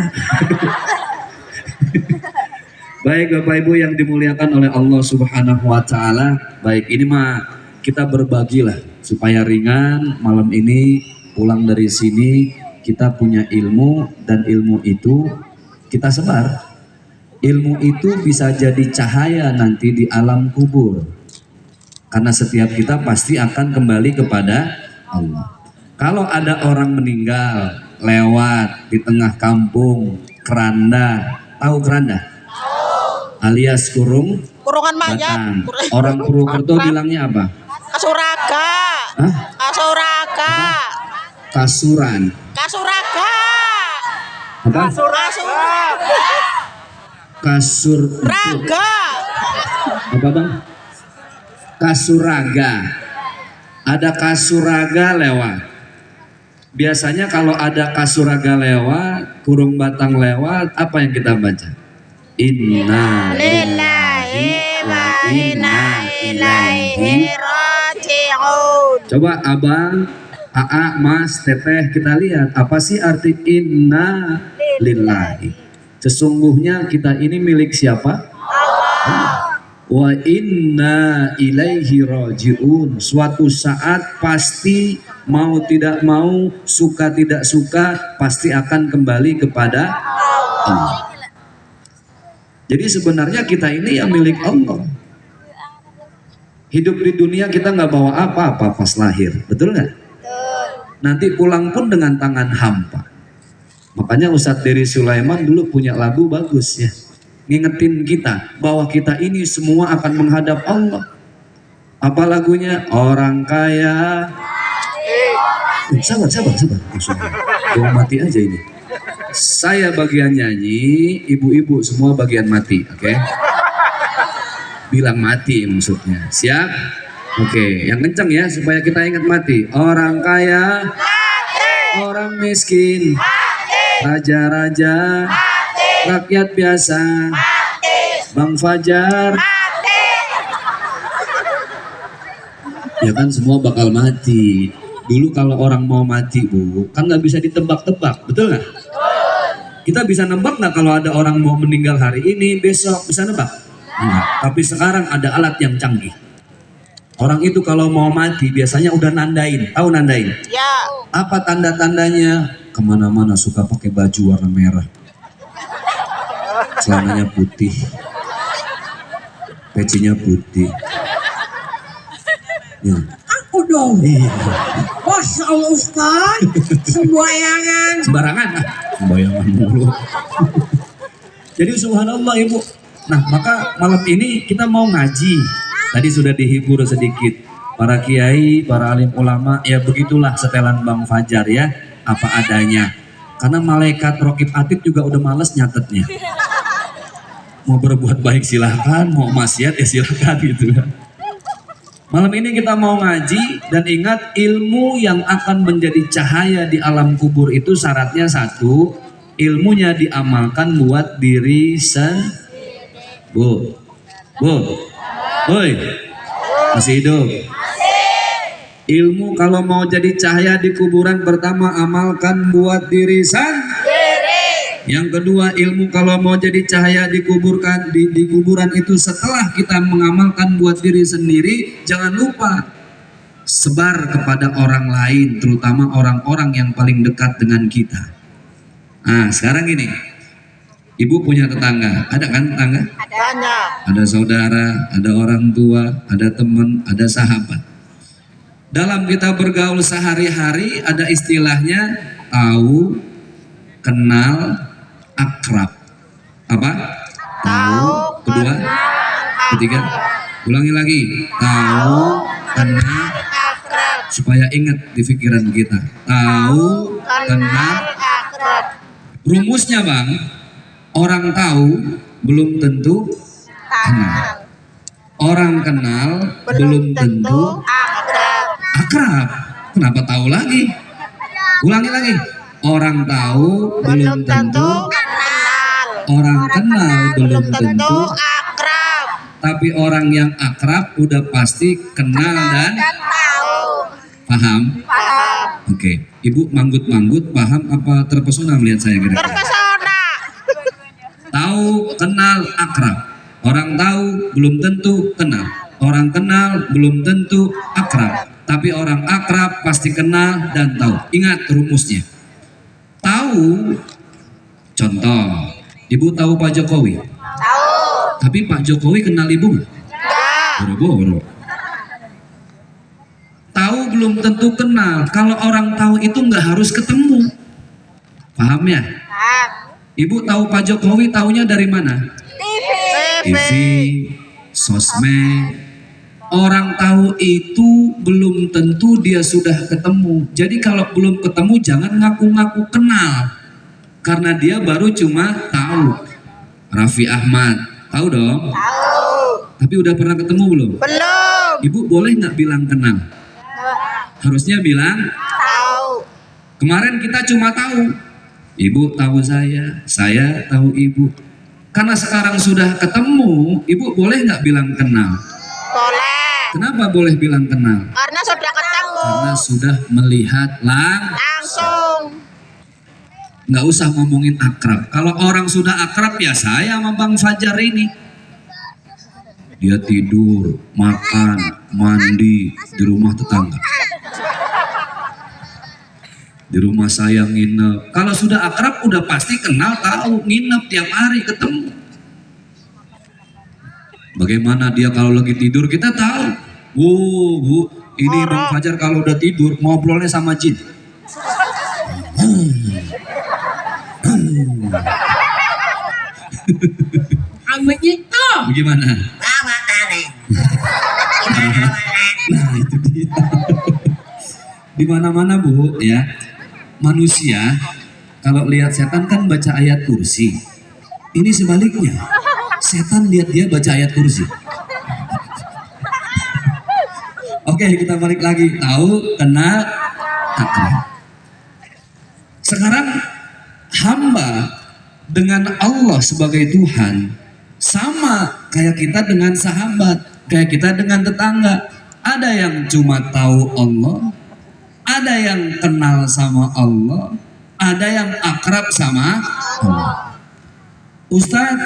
[SPEAKER 4] Baik Bapak Ibu yang dimuliakan oleh Allah Subhanahu wa taala. Baik, ini mah kita berbagilah supaya ringan malam ini pulang dari sini kita punya ilmu dan ilmu itu kita sebar. Ilmu itu bisa jadi cahaya nanti di alam kubur. Karena setiap kita pasti akan kembali kepada Allah. Kalau ada orang meninggal lewat di tengah kampung, keranda, tahu keranda? Alias kurung
[SPEAKER 2] Kurungan mayat.
[SPEAKER 4] batang. Orang Purwokerto bilangnya apa?
[SPEAKER 2] Kasuraga.
[SPEAKER 4] Hah?
[SPEAKER 2] Kasuraga.
[SPEAKER 4] Kasuran.
[SPEAKER 2] Kasuraga.
[SPEAKER 4] Apa?
[SPEAKER 2] Kasuraga.
[SPEAKER 4] Kasur.
[SPEAKER 2] Raga.
[SPEAKER 4] Apa bang? Kasuraga. Ada kasuraga lewat. Biasanya kalau ada kasuraga lewat, kurung batang lewat, apa yang kita baca? Inna lillahi wa inna ilaihi raji'un. Coba abang, aa, mas, teteh, kita lihat apa sih arti inna lillahi. Sesungguhnya kita ini milik siapa? Allah. Wa inna ilaihi raji'un. Suatu saat pasti mau tidak mau, suka tidak suka, pasti akan kembali kepada Allah. Jadi sebenarnya kita ini yang milik Allah. Hidup di dunia kita nggak bawa apa-apa pas lahir, betul nggak? Nanti pulang pun dengan tangan hampa. Makanya Ustadz Dery Sulaiman dulu punya lagu bagus ya, ngingetin kita bahwa kita ini semua akan menghadap Allah. Apa lagunya? Orang kaya. Sabar. Gua mati aja ini. Saya bagian nyanyi, ibu-ibu semua bagian mati, oke? Bilang mati maksudnya. Siap? Oke, yang kencang ya supaya kita ingat mati. Orang kaya, orang miskin, raja-raja, rakyat biasa, Bang Fajar. Ya kan semua bakal mati. Dulu kalau orang mau mati bu, kan nggak bisa ditebak-tebak, betul nggak? Kita bisa nebak nggak kalau ada orang mau meninggal hari ini, besok bisa nebak? Enggak. Tapi sekarang ada alat yang canggih. Orang itu kalau mau mati biasanya udah nandain, tahu nandain?
[SPEAKER 2] Ya.
[SPEAKER 4] Apa tanda-tandanya? Kemana-mana suka pakai baju warna merah, celananya putih, pecinya putih. Ya.
[SPEAKER 1] Aku dong.
[SPEAKER 4] Iya.
[SPEAKER 1] Masya Allah Ustaz, sembayangan.
[SPEAKER 4] Sembarangan, sembayangan mulu. Jadi subhanallah ibu. Nah maka malam ini kita mau ngaji. Tadi sudah dihibur sedikit para kiai, para alim ulama. Ya begitulah setelan Bang Fajar ya, apa adanya. Karena malaikat Rokib Atid juga udah males nyatetnya. Mau berbuat baik silahkan, mau maksiat ya silahkan gitu. Malam ini kita mau ngaji dan ingat ilmu yang akan menjadi cahaya di alam kubur itu syaratnya satu, ilmunya diamalkan buat diri sendiri. Woi, masih hidup? Ilmu kalau mau jadi cahaya di kuburan pertama amalkan buat diri sendiri. Yang kedua ilmu kalau mau jadi cahaya di kuburan itu setelah kita mengamalkan buat diri sendiri, jangan lupa sebar kepada orang lain, terutama orang-orang yang paling dekat dengan kita. Nah sekarang ini, ibu punya tetangga, ada kan tetangga?
[SPEAKER 2] Banyak.
[SPEAKER 4] Ada saudara, ada orang tua, ada teman, ada sahabat. Dalam kita bergaul sehari-hari ada istilahnya tahu, kenal, akrab. Apa? Tahu, kedua, ketiga, ulangi lagi. Tahu, kenal, supaya ingat di pikiran kita. Tahu, kenal,
[SPEAKER 2] Akrab.
[SPEAKER 4] rumusnya bang, orang tahu belum tentu kenal. Orang kenal belum tentu
[SPEAKER 2] Akrab.
[SPEAKER 4] akrab. Kenapa tahu lagi? Ulangi lagi. Orang tahu belum tentu,
[SPEAKER 2] kenal.
[SPEAKER 4] orang kenal belum tentu,
[SPEAKER 2] Akrab.
[SPEAKER 4] tapi orang yang akrab udah pasti kenal dan
[SPEAKER 2] Tahu.
[SPEAKER 4] paham.
[SPEAKER 2] Paham.
[SPEAKER 4] Oke, ibu manggut-manggut paham apa terpesona melihat saya kira-kira?
[SPEAKER 2] Terpesona.
[SPEAKER 4] Tahu, kenal, akrab. Orang tahu belum tentu kenal. Orang kenal belum tentu akrab. Tapi orang akrab pasti kenal dan tahu. Ingat rumusnya. Tahu, contoh, ibu tahu Pak Jokowi.
[SPEAKER 2] Tahu.
[SPEAKER 4] Tapi Pak Jokowi kenal ibu nggak?
[SPEAKER 2] Enggak.
[SPEAKER 4] Boro-boro. Tahu belum tentu kenal. Kalau orang tahu itu nggak harus ketemu. Paham ya?
[SPEAKER 2] Paham.
[SPEAKER 4] Ibu tahu Pak Jokowi tahunya dari mana? TV, sosmed. Orang tahu itu belum tentu dia sudah ketemu. Jadi kalau belum ketemu jangan ngaku-ngaku kenal. Karena dia baru cuma tahu. Raffi Ahmad, tahu dong?
[SPEAKER 2] Tahu.
[SPEAKER 4] Tapi udah pernah ketemu belum?
[SPEAKER 2] Belum.
[SPEAKER 4] ibu boleh nggak bilang kenal? Harusnya bilang
[SPEAKER 2] Tahu.
[SPEAKER 4] kemarin kita cuma tahu. Ibu tahu saya tahu ibu. Karena sekarang sudah ketemu, ibu boleh nggak bilang kenal?
[SPEAKER 2] Boleh.
[SPEAKER 4] Kenapa boleh bilang kenal?
[SPEAKER 2] Karena sudah ketemu.
[SPEAKER 4] Karena sudah melihat
[SPEAKER 2] Langsung.
[SPEAKER 4] nggak usah ngomongin akrab. Kalau orang sudah akrab ya saya sama Bang Fajar ini. Dia tidur, makan, mandi di rumah tetangga. Di rumah saya nginep. Kalau sudah akrab udah pasti kenal, tahu, nginep tiap hari ketemu. Bagaimana dia kalau lagi tidur kita tahu. Bu, ini Bang Fajar kalau udah tidur ngobrolnya sama jin.
[SPEAKER 1] Ame itu.
[SPEAKER 4] Bagaimana? Nah itu dia. Di mana-mana Bu ya, manusia kalau lihat setan kan baca ayat kursi. Ini sebaliknya, setan lihat dia baca ayat kursi. Oke, kita balik lagi. Tahu, kenal, akrab. Sekarang hamba dengan Allah sebagai Tuhan sama kayak kita dengan sahabat, kayak kita dengan tetangga. Ada yang cuma tahu Allah, ada yang kenal sama Allah, ada yang akrab sama Allah. Ustadz,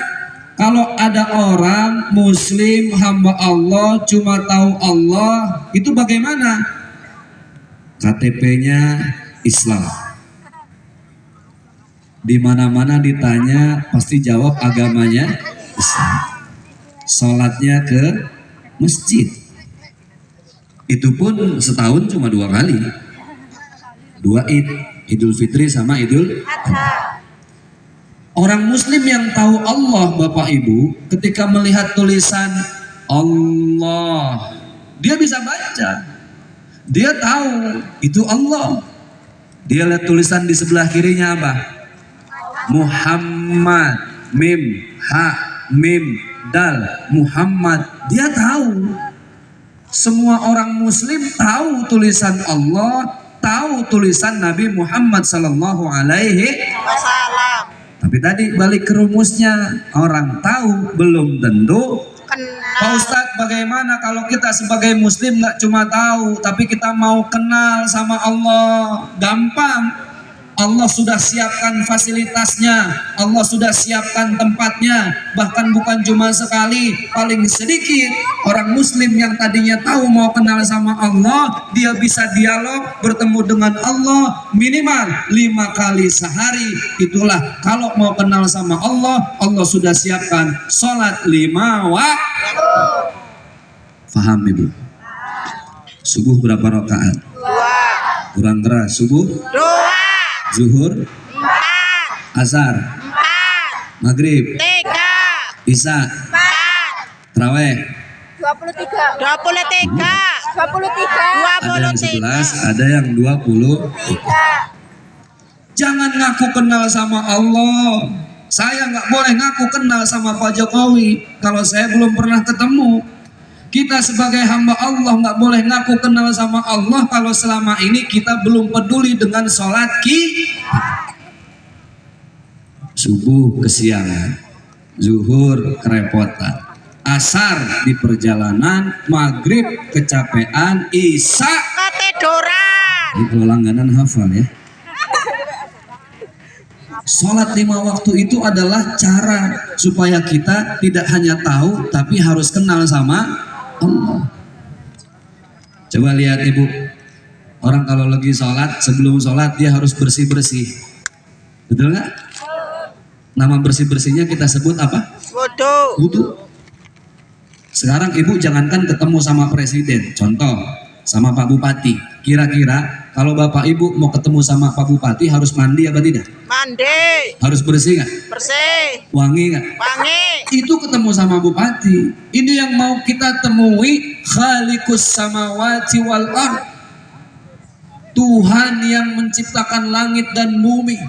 [SPEAKER 4] kalau ada orang muslim hamba Allah cuma tahu Allah, itu bagaimana? KTP-nya Islam. Di mana-mana ditanya pasti jawab agamanya Islam. Sholatnya ke masjid. Itu pun setahun cuma 2 kali. 2 Id, Idul Fitri sama Idul Adha. Orang muslim yang tahu Allah Bapak Ibu, ketika melihat tulisan Allah, dia bisa baca. Dia tahu itu Allah. Dia lihat tulisan di sebelah kirinya apa? Muhammad, mim, ha, mim, dal, Muhammad. Dia tahu. Semua orang muslim tahu tulisan Allah, tahu tulisan Nabi Muhammad sallallahu alaihi
[SPEAKER 2] Wassalam.
[SPEAKER 4] Tapi tadi balik ke rumusnya, orang tahu belum tentu
[SPEAKER 2] Kenal.
[SPEAKER 4] Pak Ustadz, bagaimana kalau kita sebagai muslim nggak cuma tahu, tapi kita mau kenal sama Allah? Gampang. Allah sudah siapkan fasilitasnya, Allah sudah siapkan tempatnya. Bahkan bukan cuma sekali, paling sedikit orang muslim yang tadinya tahu mau kenal sama Allah, dia bisa dialog bertemu dengan Allah minimal 5 kali sehari. Itulah kalau mau kenal sama Allah, Allah sudah siapkan sholat 5 waktu. Faham Ibu? Subuh berapa rakaat?
[SPEAKER 2] 2.
[SPEAKER 4] Kurang keras. Subuh?
[SPEAKER 2] 2.
[SPEAKER 4] Zuhur?
[SPEAKER 2] 4.
[SPEAKER 4] Asar?
[SPEAKER 2] 4.
[SPEAKER 4] Maghrib?
[SPEAKER 2] 3.
[SPEAKER 4] Isya?
[SPEAKER 2] 4.
[SPEAKER 4] Terawih?
[SPEAKER 3] 23.
[SPEAKER 2] 23.
[SPEAKER 3] 23.
[SPEAKER 4] Ada yang 11, ada yang 20. Jangan ngaku kenal sama Allah. Saya nggak boleh ngaku kenal sama Pak Jokowi kalau saya belum pernah ketemu. Kita sebagai hamba Allah nggak boleh ngaku kenal sama Allah kalau selama ini kita belum peduli dengan sholat kita. Subuh kesiangan, zuhur kerepotan, asar di perjalanan, maghrib kecapean, isya
[SPEAKER 2] Ketiduran.
[SPEAKER 4] ini kalau langganan hafal ya. Sholat 5 waktu itu adalah cara supaya kita tidak hanya tahu tapi harus kenal sama Allah. Coba lihat Ibu, orang kalau lagi sholat, sebelum sholat dia harus bersih-bersih. Betul nggak? Nama bersih-bersihnya kita sebut apa?
[SPEAKER 2] Wudu.
[SPEAKER 4] Wudu. Sekarang Ibu jangankan ketemu sama presiden, contoh sama Pak Bupati. Kira-kira kalau Bapak Ibu mau ketemu sama Pak Bupati harus mandi apa tidak?
[SPEAKER 2] Mandi.
[SPEAKER 4] Harus bersih nggak?
[SPEAKER 2] Bersih.
[SPEAKER 4] Wangi nggak?
[SPEAKER 2] Wangi.
[SPEAKER 4] Itu ketemu sama Bupati. Ini yang mau kita temui, Khaliqus samawati wal ard. Tuhan yang menciptakan langit dan bumi.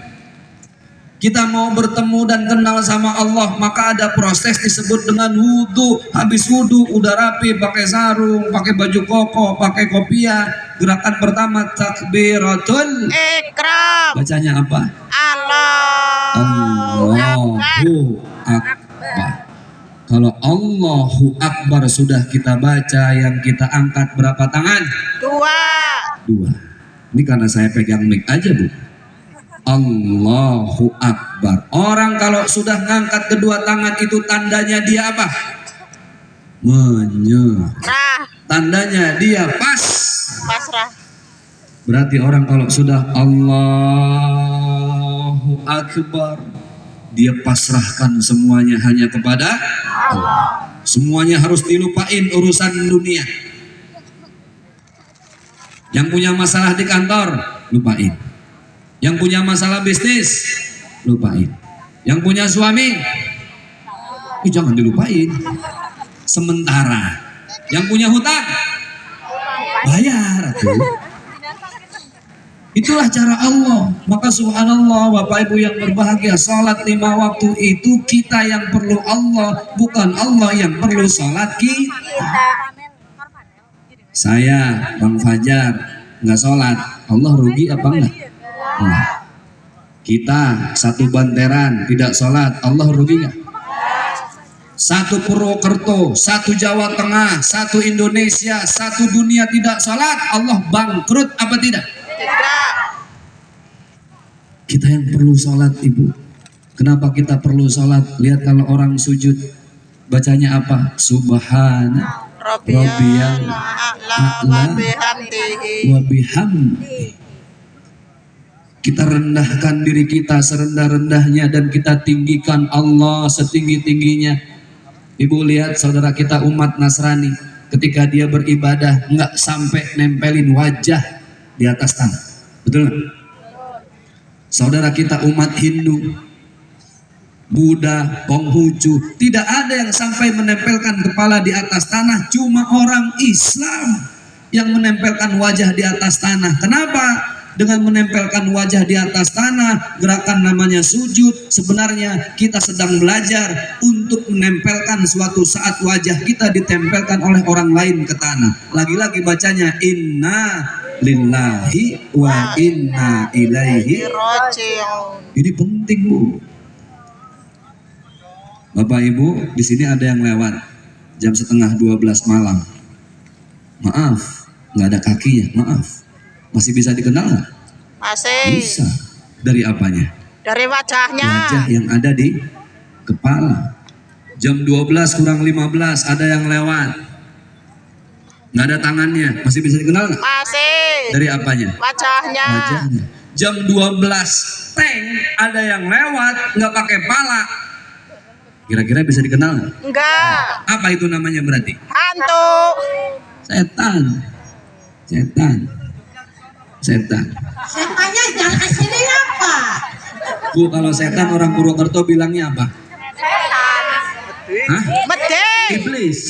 [SPEAKER 4] Kita mau bertemu dan kenal sama Allah, maka ada proses disebut dengan wudhu. Habis wudhu udah rapi, pakai sarung, pakai baju koko, pakai kopiah. Gerakan pertama takbiratul
[SPEAKER 2] Ikram.
[SPEAKER 4] bacanya apa?
[SPEAKER 2] Allahu Akbar.
[SPEAKER 4] Allahu Akbar. Kalau Allahu Akbar sudah kita baca, yang kita angkat berapa tangan?
[SPEAKER 2] 2.
[SPEAKER 4] 2. Ini karena saya pegang mic aja, Bu. Allahu Akbar. Orang kalau sudah ngangkat kedua tangan itu tandanya dia apa? Menyerah. Tandanya dia
[SPEAKER 2] Pasrah.
[SPEAKER 4] Berarti orang kalau sudah Allahu Akbar, dia pasrahkan semuanya hanya kepada Allah. Semuanya harus dilupain urusan dunia. Yang punya masalah di kantor, lupain. Yang punya masalah bisnis, lupain. Yang punya suami, jangan dilupain. Sementara. Yang punya hutang, bayar tuh. Itulah cara Allah. Maka subhanallah, Bapak Ibu yang berbahagia, salat 5 waktu itu kita yang perlu Allah, bukan Allah yang perlu salat kita. Saya, Bang Fajar, nggak salat, Allah rugi apa enggak? Kita satu Banteran tidak sholat, Allah rugi nggak? Satu Purwokerto, satu Jawa Tengah, satu Indonesia, satu dunia tidak sholat, Allah bangkrut apa tidak?
[SPEAKER 2] Tidak.
[SPEAKER 4] Kita yang perlu sholat, Ibu. Kenapa kita perlu sholat? Lihat kalau orang sujud, bacanya apa? Subhana Rabbiyal
[SPEAKER 2] A'la wa bihamdihi.
[SPEAKER 4] wa bihamdi. Kita rendahkan diri kita serendah-rendahnya dan kita tinggikan Allah setinggi-tingginya. Ibu lihat saudara kita umat Nasrani, ketika dia beribadah nggak sampai nempelin wajah di atas tanah, betul nggak? Saudara kita umat Hindu, Buddha, Konghucu, tidak ada yang sampai menempelkan kepala di atas tanah. Cuma orang Islam yang menempelkan wajah di atas tanah. Kenapa? Dengan menempelkan wajah di atas tanah, gerakan namanya sujud. Sebenarnya kita sedang belajar untuk menempelkan suatu saat wajah kita ditempelkan oleh orang lain ke tanah. Lagi-lagi bacanya inna lillahi wa inna ilaihi
[SPEAKER 2] Raji'un.
[SPEAKER 4] Ini penting, Bu. Bapak Ibu, di sini ada yang lewat jam 11:30 malam. Maaf, nggak ada kakinya, maaf. Masih bisa dikenal nggak?
[SPEAKER 2] Masih.
[SPEAKER 4] Bisa. Dari apanya?
[SPEAKER 2] Dari wajahnya.
[SPEAKER 4] Wajah yang ada di kepala. Jam 12:15 ada yang lewat. Nggak ada tangannya, masih bisa dikenal nggak?
[SPEAKER 2] Masih.
[SPEAKER 4] Dari apanya?
[SPEAKER 2] Wajahnya.
[SPEAKER 4] Wajahnya. Jam 12 tank ada yang lewat nggak pakai pala. Kira-kira bisa dikenal nggak?
[SPEAKER 2] Enggak.
[SPEAKER 4] Apa itu namanya berarti?
[SPEAKER 2] Hantu.
[SPEAKER 4] Setan. Setan. Setan.
[SPEAKER 1] Setannya yang asli apa?
[SPEAKER 4] Bu, kalau setan orang Purwokerto bilangnya apa? Hah?
[SPEAKER 2] Mede.
[SPEAKER 4] Iblis.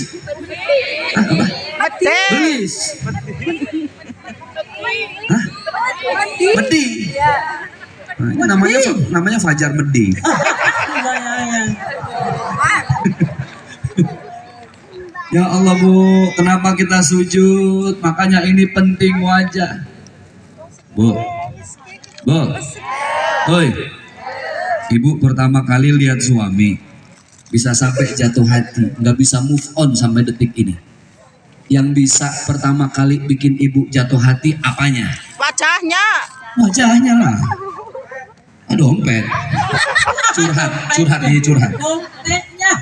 [SPEAKER 4] Hah, apa?
[SPEAKER 2] Mede.
[SPEAKER 4] Iblis. Hah? Medi. Nah, ini namanya Fajar Medi. Ya Allah, Bu, kenapa kita sujud? Makanya ini penting wajah. Bu, oi, Ibu pertama kali lihat suami bisa sampai jatuh hati, nggak bisa move on sampai detik ini. Yang bisa pertama kali bikin Ibu jatuh hati apanya?
[SPEAKER 2] Wajahnya.
[SPEAKER 4] Wajahnya lah. Dompet. Curhat ini curhat.
[SPEAKER 1] Dompetnya.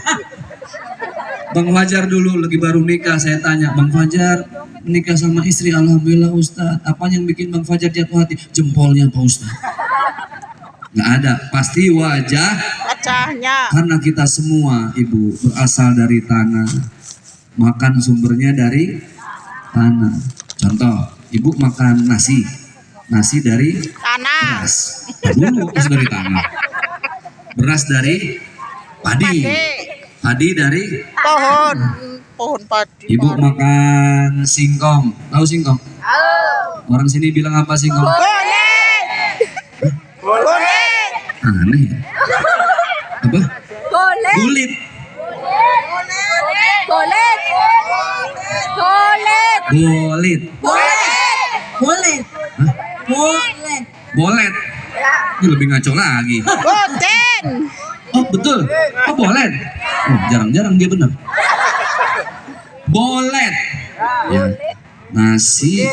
[SPEAKER 4] Bang Fajar dulu lagi baru nikah, saya tanya, Bang Fajar nikah sama istri, alhamdulillah Ustadz. Apa yang bikin Bang Fajar jatuh hati? Jempolnya Pak Ustadz. Nggak ada, pasti
[SPEAKER 2] Wajahnya.
[SPEAKER 4] karena kita semua, Ibu, berasal dari tanah. Makan sumbernya dari tanah. Contoh, Ibu makan nasi dari
[SPEAKER 2] Tanah.
[SPEAKER 4] beras. Dulu itu dari tanah. Beras dari padi. Padi dari
[SPEAKER 2] Pohon padi.
[SPEAKER 4] Ibu makan singkong. Tahu singkong? Orang sini bilang apa singkong?
[SPEAKER 2] Kuning. Kuning.
[SPEAKER 4] Aneh ya. Apa?
[SPEAKER 3] Kulit.
[SPEAKER 4] Kulit.
[SPEAKER 3] Kulit. Kulit.
[SPEAKER 4] Bolit.
[SPEAKER 3] Kulit.
[SPEAKER 4] Hah?
[SPEAKER 3] Kulit.
[SPEAKER 4] Bolet. Ini lebih ngaco lagi.
[SPEAKER 2] Boten.
[SPEAKER 4] Oh betul. Oh bolet. Oh, jarang-jarang dia benar. Bolet. Ya. Nasi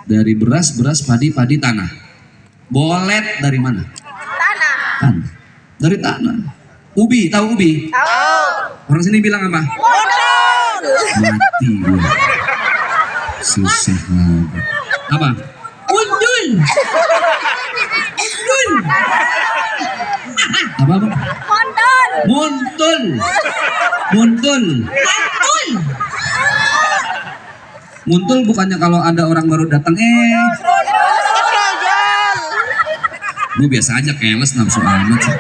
[SPEAKER 4] dari beras, padi, tanah. Bolet dari mana? Tanah. Dari tanah. Ubi, tahu ubi?
[SPEAKER 2] Tahu.
[SPEAKER 4] Orang sini bilang apa?
[SPEAKER 2] Modal.
[SPEAKER 4] Mati gue. Susah banget. Apa?
[SPEAKER 1] Undul. Undul.
[SPEAKER 4] Apa?
[SPEAKER 3] Kontol.
[SPEAKER 4] Muntul. Muntul.
[SPEAKER 1] Undul.
[SPEAKER 4] Muntul bukannya kalau ada orang baru datang
[SPEAKER 2] Royal.
[SPEAKER 4] gue biasa aja keles nafsu amat sih.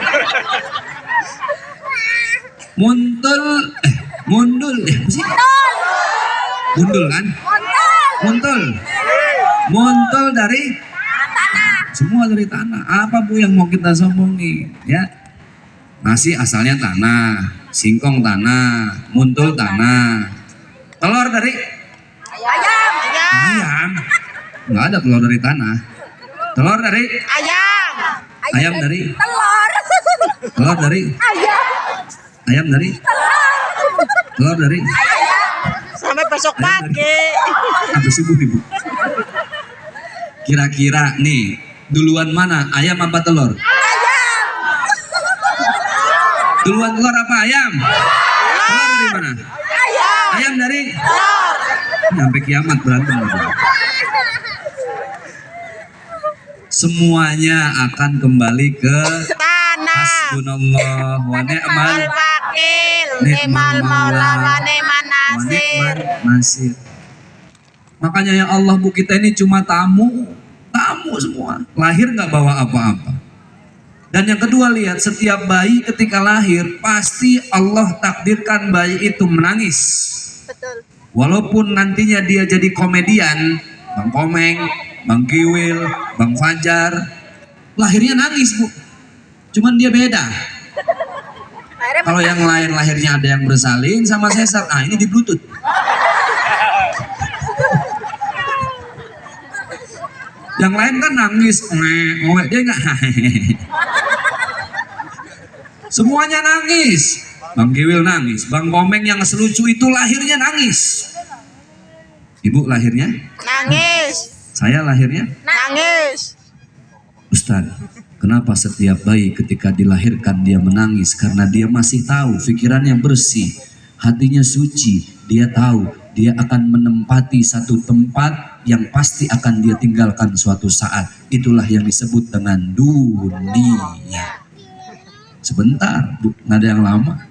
[SPEAKER 4] Muntul mundul apa sih? Mundul kan? Muntul. Muntul dari semua dari tanah. Apa Bu yang mau kita sombongin? Ya. Nasi asalnya tanah, singkong tanah, muntul tanah. Telur dari
[SPEAKER 2] Ayam.
[SPEAKER 4] ayam. Nggak ada telur dari tanah. Telur dari
[SPEAKER 2] Ayam.
[SPEAKER 4] ayam dari
[SPEAKER 3] Telur.
[SPEAKER 4] telur dari
[SPEAKER 3] Ayam.
[SPEAKER 4] ayam dari telur dari
[SPEAKER 2] Sampai besok pagi.
[SPEAKER 4] apa subuh Ibu? Kira-kira nih duluan mana ayam apa telur? Duluan telur apa ayam? Telur dari mana? Ayam dari sampai kiamat berantem. Semuanya akan kembali ke
[SPEAKER 2] Tanah.
[SPEAKER 4] hasbunallah wa ni'mal
[SPEAKER 2] Wakil.
[SPEAKER 4] Ni'mal
[SPEAKER 2] Ni'mal maula wa ni'man
[SPEAKER 4] wa
[SPEAKER 2] nasir.
[SPEAKER 4] ni'man nasir. Makanya ya Allah Bu, kita ini cuma tamu semua. Lahir nggak bawa apa-apa. Dan yang kedua lihat, setiap bayi ketika lahir pasti Allah takdirkan bayi itu menangis.
[SPEAKER 2] Betul.
[SPEAKER 4] Walaupun nantinya dia jadi komedian, Bang Komeng, Bang Kiwil, Bang Fajar, lahirnya nangis Bu. Cuman dia beda. Kalau yang lain lahirnya ada yang bersalin sama sesar, ah ini di bluetooth. Yang lain kan nangis, dia enggak. Semuanya nangis. Bang Kiwil nangis, Bang Komeng yang selucu itu lahirnya nangis. Ibu lahirnya?
[SPEAKER 2] Nangis.
[SPEAKER 4] Saya lahirnya?
[SPEAKER 2] Nangis.
[SPEAKER 4] Ustaz, kenapa setiap bayi ketika dilahirkan dia menangis? Karena dia masih tahu, pikirannya bersih, hatinya suci. Dia tahu dia akan menempati satu tempat yang pasti akan dia tinggalkan suatu saat. Itulah yang disebut dengan dunia. Sebentar, Bu, nggak ada yang lama.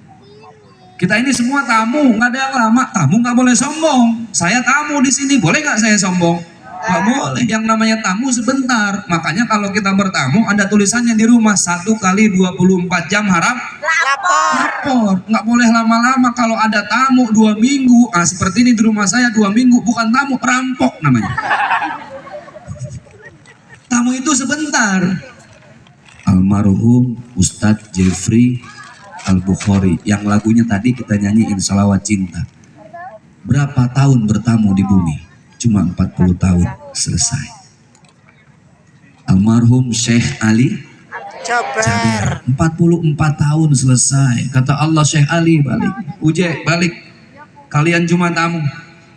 [SPEAKER 4] Kita ini semua tamu, nggak ada yang lama. Tamu nggak boleh sombong. Saya tamu di sini, boleh nggak saya sombong? Nggak boleh. Yang namanya tamu sebentar. Makanya kalau kita bertamu ada tulisannya di rumah 1 kali 24 jam harap lapor. Nggak boleh lama-lama. Kalau ada tamu 2 minggu, seperti ini di rumah saya 2 minggu, bukan tamu, perampok namanya. Tamu itu sebentar. Almarhum Ustadz Jeffrey Al-Bukhari yang lagunya tadi kita nyanyiin Salawat Cinta. Berapa tahun bertamu di bumi? Cuma 40 tahun selesai. Almarhum Syekh Ali
[SPEAKER 2] Jabar.
[SPEAKER 4] 44 tahun selesai. Kata Allah, Syekh Ali balik. Uje balik. Kalian cuma tamu.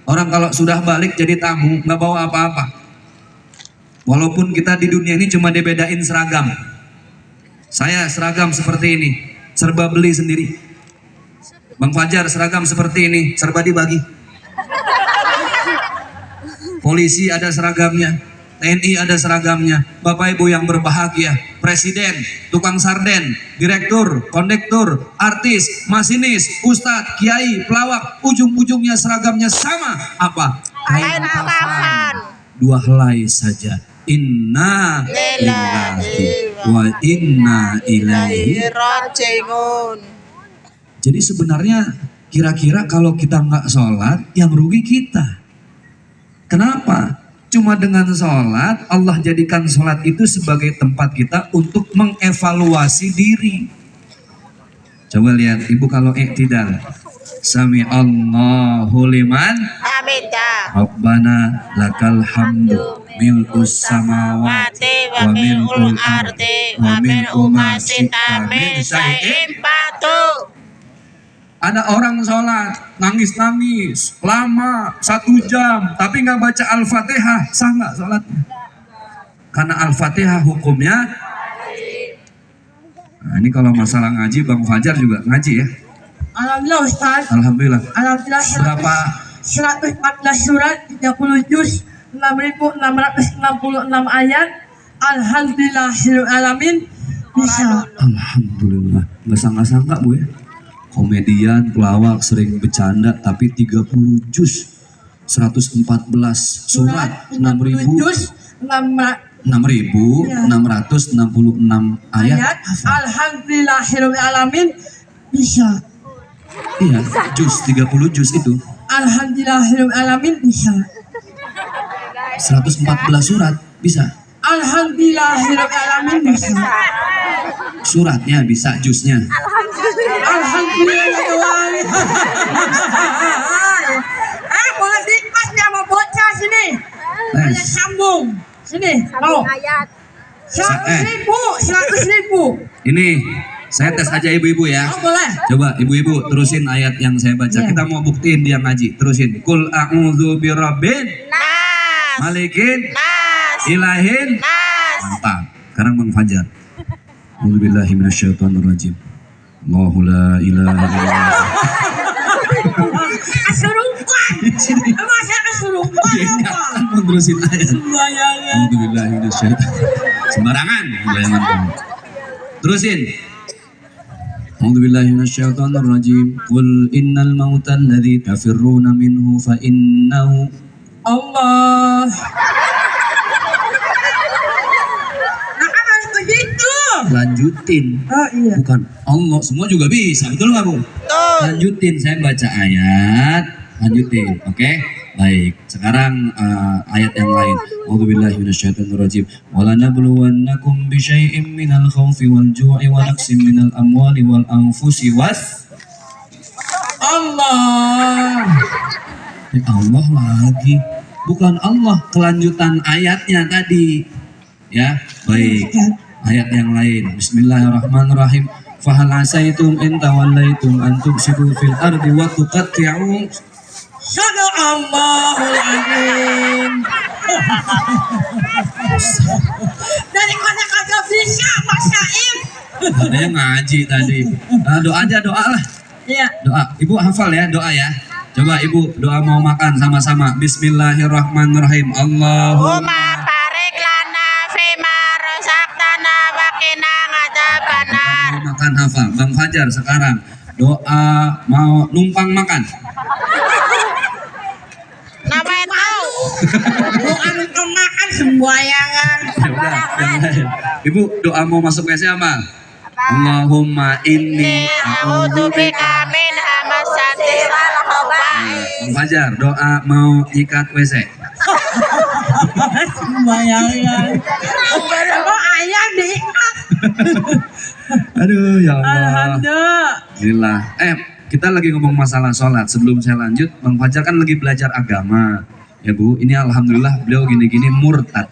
[SPEAKER 4] Orang kalau sudah balik jadi tamu nggak bawa apa-apa. Walaupun kita di dunia ini cuma dibedain seragam. Saya seragam seperti ini, serba beli sendiri. Bang Fajar seragam seperti ini, serba dibagi. Polisi ada seragamnya, TNI ada seragamnya. Bapak Ibu yang berbahagia, presiden, tukang sarden, direktur, kondektur, artis, masinis, ustadz, kiai, pelawak, ujung-ujungnya seragamnya sama. Apa?
[SPEAKER 2] Kain kafan.
[SPEAKER 4] 2 helai saja. Inna lillahi wa inna ilaihi.
[SPEAKER 2] Rajiun.
[SPEAKER 4] Jadi sebenarnya kira-kira kalau kita nggak sholat, yang rugi kita. Kenapa? Cuma dengan sholat, Allah jadikan sholat itu sebagai tempat kita untuk mengevaluasi diri. Coba lihat ibu kalau iktidal. Sami Allahu liman
[SPEAKER 2] Hamidah.
[SPEAKER 4] Rabbana lakal hamdu mil'us samawati wa mil'ul ardi wa mil'u ma syi'ta min syai'in
[SPEAKER 2] Batu.
[SPEAKER 4] Ada orang sholat nangis-nangis lama 1 jam tapi nggak baca Al-Fatihah, sah nggak sholatnya? Karena Al-Fatihah hukumnya. Nah, ini kalau masalah ngaji Bang Fajar juga ngaji ya.
[SPEAKER 1] Alhamdulillah Ustaz.
[SPEAKER 4] Alhamdulillah.
[SPEAKER 1] Alhamdulillah
[SPEAKER 4] Berapa?
[SPEAKER 1] 114 surat, 30 juz, 6.666 ayat. Alhamdulillahirabbil alamin. Bisa.
[SPEAKER 4] Alhamdulillah. Nggak sangka-sangka Bu ya. Komedian, pelawak, sering bercanda tapi 30 juz, 114 surat, 6.000
[SPEAKER 1] juz,
[SPEAKER 4] 6.666 ayat.
[SPEAKER 1] Alhamdulillahirabbil alamin. Bisa.
[SPEAKER 4] Iya, juz 30 juz itu
[SPEAKER 1] Alhamdulillahirabbil alamin. Bisa.
[SPEAKER 4] 114 surat bisa.
[SPEAKER 1] Alhamdulillahirabbil alamin. Bisa.
[SPEAKER 4] Suratnya bisa, juznya.
[SPEAKER 1] Alhamdulillah. Boleh dipas sama bocah sini. Saya sambung. Sini, mau. 100.000.
[SPEAKER 4] Ini saya tes aja ibu-ibu ya.
[SPEAKER 1] Oh, boleh.
[SPEAKER 4] Coba ibu-ibu terusin ayat yang saya baca.
[SPEAKER 1] Iya.
[SPEAKER 4] Kita mau buktiin dia ngaji. Terusin. Kul a'udzu birabbin
[SPEAKER 2] Nas.
[SPEAKER 4] malikin
[SPEAKER 2] Nas.
[SPEAKER 4] ilahin.
[SPEAKER 2] Nas.
[SPEAKER 4] Mantap. Sekarang Bang Fajar. A'udzubillahi minasyaitonirrajim. Allahu la ilaha illallah.
[SPEAKER 1] Kesurupan. Masa kesurupan
[SPEAKER 4] Ini
[SPEAKER 1] apa?
[SPEAKER 4] akan mau terusin ayat.
[SPEAKER 1] Sembayangan.
[SPEAKER 4] A'udzubillahi minasyaitonir. Sembarangan. Sembarangan kamu. Terusin. A'udzubillahi minasyaitonirrajim. Qul innal mautal ladzi tafirruna minhu fa innahu
[SPEAKER 1] Allah. Nah, kan harus begitu.
[SPEAKER 4] lanjutin.
[SPEAKER 1] Oh iya.
[SPEAKER 4] Bukan Allah, semua juga bisa, betul nggak Bu?
[SPEAKER 2] Betul.
[SPEAKER 4] Lanjutin, saya baca ayat, lanjutin, oke? Baik, sekarang ayat yang lain. A'udzubillahi minasyaitonirrajim. Walanabluwannakum bisyai'im minal khaufi wal ju'i wa naqsim minal amwali wal anfusi was.
[SPEAKER 1] Allah.
[SPEAKER 4] Allah lagi, bukan Allah, kelanjutan ayatnya tadi. Ya, baik. Ayat yang lain. Bismillahirrahmanirrahim. Fahal asaitum in tawallaitum an tufsidu fil ardi wa tuqatti'u.
[SPEAKER 1] Sadaqallahul azim. Dari mana kagak bisa Mas Saim?
[SPEAKER 4] Katanya ngaji tadi. Doa aja, doa lah.
[SPEAKER 1] Iya.
[SPEAKER 4] Doa. Ibu hafal ya, doa ya. Coba Ibu doa mau makan sama-sama. Bismillahirrahmanirrahim. Allahumma
[SPEAKER 2] Umma barik lana fima razaqtana wa qina adzabannar.
[SPEAKER 4] mau makan hafal. Bang Fajar sekarang doa mau numpang makan.
[SPEAKER 2] Nama itu.
[SPEAKER 1] Bukan untuk makan sembayangan.
[SPEAKER 4] Ya udah, yang lain. Ibu doa mau masuk WC apa? Allahumma inni
[SPEAKER 2] A'udzubika min hamazatil khabaith.
[SPEAKER 4] Bang Fajar doa mau nyikat WC.
[SPEAKER 1] Sembayangan. Berapa ayat diikat?
[SPEAKER 4] Aduh ya Allah.
[SPEAKER 1] Alhamdulillah.
[SPEAKER 4] Alhamdulillah. Kita lagi ngomong masalah sholat. Sebelum saya lanjut, Bang Fajar kan lagi belajar agama. Ya Bu, ini alhamdulillah beliau gini-gini murtad.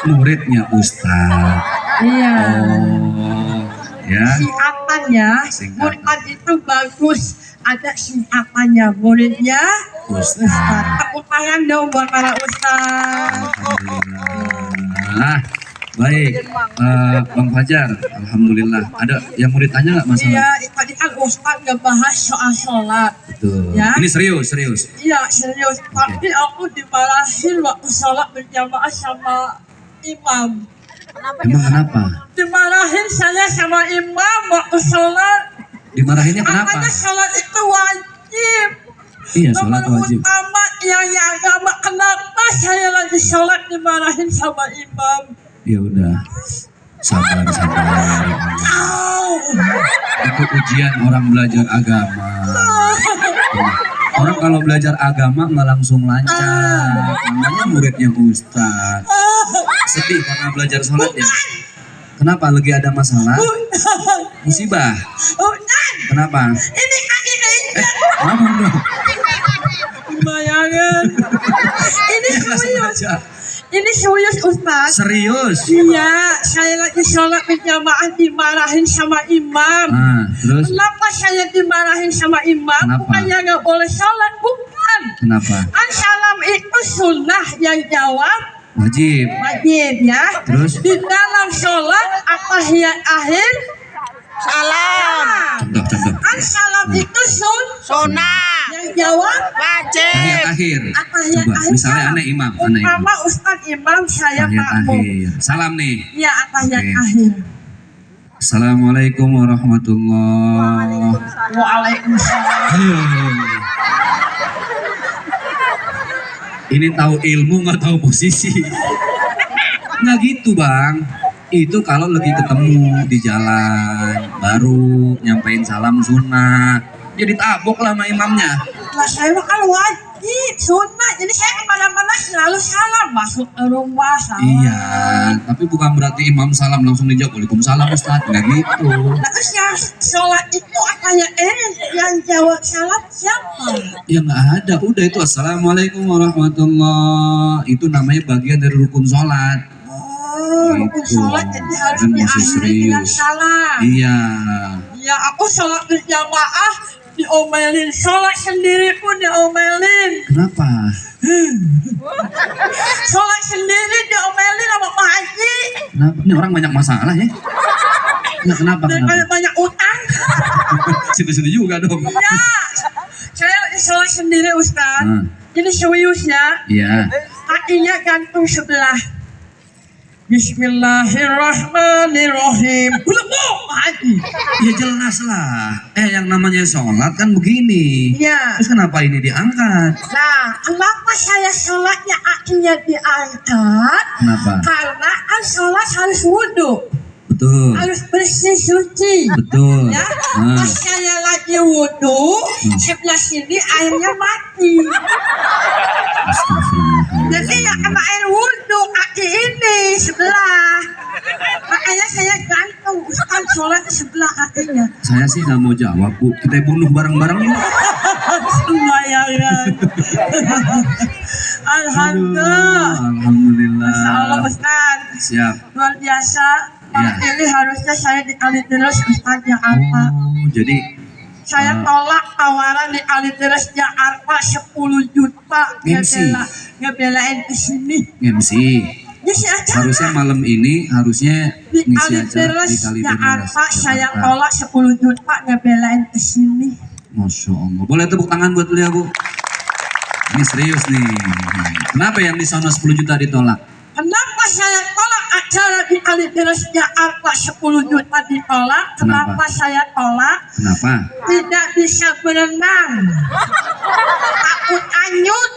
[SPEAKER 4] Muridnya Ustaz.
[SPEAKER 1] Iya.
[SPEAKER 4] Oh, ya.
[SPEAKER 1] Singkatannya,
[SPEAKER 4] Singkatan.
[SPEAKER 1] murtad itu bagus. Ada singkatannya, muridnya
[SPEAKER 4] Ustaz.
[SPEAKER 1] Ustaz. Tepuk tangan dong buat para Ustaz.
[SPEAKER 4] Alhamdulillah. Baik, Bang Fajar, alhamdulillah. Ada yang murid tanya nggak masalah?
[SPEAKER 1] Iya, tadi kan Ustaz ngebahas soal sholat.
[SPEAKER 4] Betul.
[SPEAKER 1] Ya.
[SPEAKER 4] Ini serius.
[SPEAKER 1] Iya, serius. Tapi aku dimarahin waktu sholat berjamaah sama imam.
[SPEAKER 4] Emang kenapa?
[SPEAKER 1] Dimarahin saya sama imam waktu sholat.
[SPEAKER 4] Dimarahinnya kenapa?
[SPEAKER 1] Makanya sholat itu wajib.
[SPEAKER 4] Iya, sholat
[SPEAKER 1] Nomor
[SPEAKER 4] wajib.
[SPEAKER 1] utama yang agama, kenapa saya lagi sholat dimarahin sama imam?
[SPEAKER 4] Ya udah, sabar ya Allah.
[SPEAKER 1] Au.
[SPEAKER 4] Itu ujian orang belajar agama. Orang kalau belajar agama nggak langsung lancar. Namanya muridnya Ustaz. Sedih karena belajar sholat ya. Kenapa? Lagi ada masalah? Musibah? Kenapa?
[SPEAKER 1] Ini akhirnya
[SPEAKER 4] Ngomong dong.
[SPEAKER 1] bayangan. Ini
[SPEAKER 4] Langsung
[SPEAKER 1] serius.
[SPEAKER 4] aja.
[SPEAKER 1] Ini serius Ustaz.
[SPEAKER 4] Serius?
[SPEAKER 1] Iya, saya lagi sholat berjamaah dimarahin sama imam.
[SPEAKER 4] Nah, terus
[SPEAKER 1] Kenapa saya dimarahin sama imam?
[SPEAKER 4] Kenapa?
[SPEAKER 1] Bukannya nggak boleh sholat, bukan.
[SPEAKER 4] kenapa?
[SPEAKER 1] Salam itu sunnah, yang jawab
[SPEAKER 4] Wajib.
[SPEAKER 1] wajib ya.
[SPEAKER 4] Terus
[SPEAKER 1] Di dalam sholat atahiyat akhir
[SPEAKER 2] Salam.
[SPEAKER 4] contoh.
[SPEAKER 1] salam itu
[SPEAKER 2] Sunnah.
[SPEAKER 1] yang jawab
[SPEAKER 2] Wajib.
[SPEAKER 4] Tahiyat akhir.
[SPEAKER 1] atahiyat
[SPEAKER 4] Coba,
[SPEAKER 1] akhir.
[SPEAKER 4] misalnya
[SPEAKER 1] salam.
[SPEAKER 4] aneh imam.
[SPEAKER 1] Umpama Ustaz imam, saya
[SPEAKER 4] Tahiyat
[SPEAKER 1] makmum.
[SPEAKER 4] akhir. Salam nih.
[SPEAKER 1] Ya, atahiyat
[SPEAKER 4] Oke.
[SPEAKER 1] akhir.
[SPEAKER 4] Assalamualaikum warahmatullahi.
[SPEAKER 1] Waalaikumsalam.
[SPEAKER 4] Ini tahu ilmu nggak tahu posisi. Nggak gitu bang. Itu kalau lagi ketemu di jalan baru nyampein salam sunnah. Jadi tabok lah sama imamnya.
[SPEAKER 1] Lah saya mah kan wajib sunnah, jadi saya kemana-mana selalu salam masuk ke rumah salam.
[SPEAKER 4] Iya, tapi bukan berarti imam salam langsung dijawab Waalaikumsalam Ustaz. Nggak gitu.
[SPEAKER 1] Nah, terus yang sholat itu atahiyat yang jawab salam siapa?
[SPEAKER 4] Ya nggak ada. Udah itu Assalamualaikum warahmatullahi. Itu namanya bagian dari rukun sholat.
[SPEAKER 1] Oh, rukun
[SPEAKER 4] Gitu.
[SPEAKER 1] sholat jadi harus
[SPEAKER 4] Kan masih
[SPEAKER 1] diakhiri dengan
[SPEAKER 4] serius.
[SPEAKER 1] salam.
[SPEAKER 4] Iya.
[SPEAKER 1] Ya aku sholat berjamaah diomelin, sholat sendiri pun diomelin,
[SPEAKER 4] Kenapa?
[SPEAKER 1] sholat sendiri diomelin sama Pak Haji.
[SPEAKER 4] Kenapa? Ini orang banyak masalah ya? Nggak, kenapa?
[SPEAKER 1] Daripada banyak utang.
[SPEAKER 4] Situ-situ juga dong.
[SPEAKER 1] Ya, saya sholat sendiri Ustaz. Ini serius ya.
[SPEAKER 4] Iya.
[SPEAKER 1] Kakinya gantung sebelah. Bismillahirrahmanirrahim. Udah Haji.
[SPEAKER 4] Ya jelas lah. Yang namanya sholat kan begini.
[SPEAKER 1] Ya.
[SPEAKER 4] Terus kenapa ini diangkat?
[SPEAKER 1] Nah, kenapa saya sholatnya kakinya diangkat?
[SPEAKER 4] Kenapa?
[SPEAKER 1] Karena kan sholat harus wudhu,
[SPEAKER 4] Betul.
[SPEAKER 1] harus bersih suci.
[SPEAKER 4] Betul.
[SPEAKER 1] Ya,
[SPEAKER 4] Nah,
[SPEAKER 1] pas saya lagi wudhu, sebelah sini airnya mati.
[SPEAKER 4] astagfirullahaladzim.
[SPEAKER 1] Jadi ya sama air wudhu kaki ini sebelah. Makanya saya gantung Ustaz sholat di sebelah kakinya.
[SPEAKER 4] Saya sih nggak mau jawab Bu. Kita bunuh bareng-bareng yuk.
[SPEAKER 1] Sembayangan. Alhamdulillah.
[SPEAKER 4] Alhamdulillah.
[SPEAKER 1] Masya Allah Ustaz.
[SPEAKER 4] Siap.
[SPEAKER 1] Luar biasa.
[SPEAKER 4] Ya.
[SPEAKER 1] Ini harusnya saya dikali terus Ustaz Jakarta.
[SPEAKER 4] Oh, jadi
[SPEAKER 1] Saya tolak tawaran di Aliteres Jakarta 10 juta
[SPEAKER 4] MC.
[SPEAKER 1] ngebelain ke sini.
[SPEAKER 4] MC.
[SPEAKER 1] Ngisi acara.
[SPEAKER 4] Harusnya malam ini harusnya
[SPEAKER 1] Di
[SPEAKER 4] ngisi acara
[SPEAKER 1] Aliteres
[SPEAKER 4] di Kalideres
[SPEAKER 1] Jakarta saya
[SPEAKER 4] Jakarta.
[SPEAKER 1] tolak 10 juta ngebelain ke sini.
[SPEAKER 4] Masya Allah. Boleh tepuk tangan buat beliau Bu. Ini serius nih. Kenapa yang di sana 10 juta ditolak?
[SPEAKER 1] Kenapa saya tolak acara di Aliteres Jakarta 10 juta ditolak? Kenapa
[SPEAKER 4] Kenapa?
[SPEAKER 1] saya tolak?
[SPEAKER 4] Kenapa?
[SPEAKER 1] Tidak bisa berenang, takut anyut,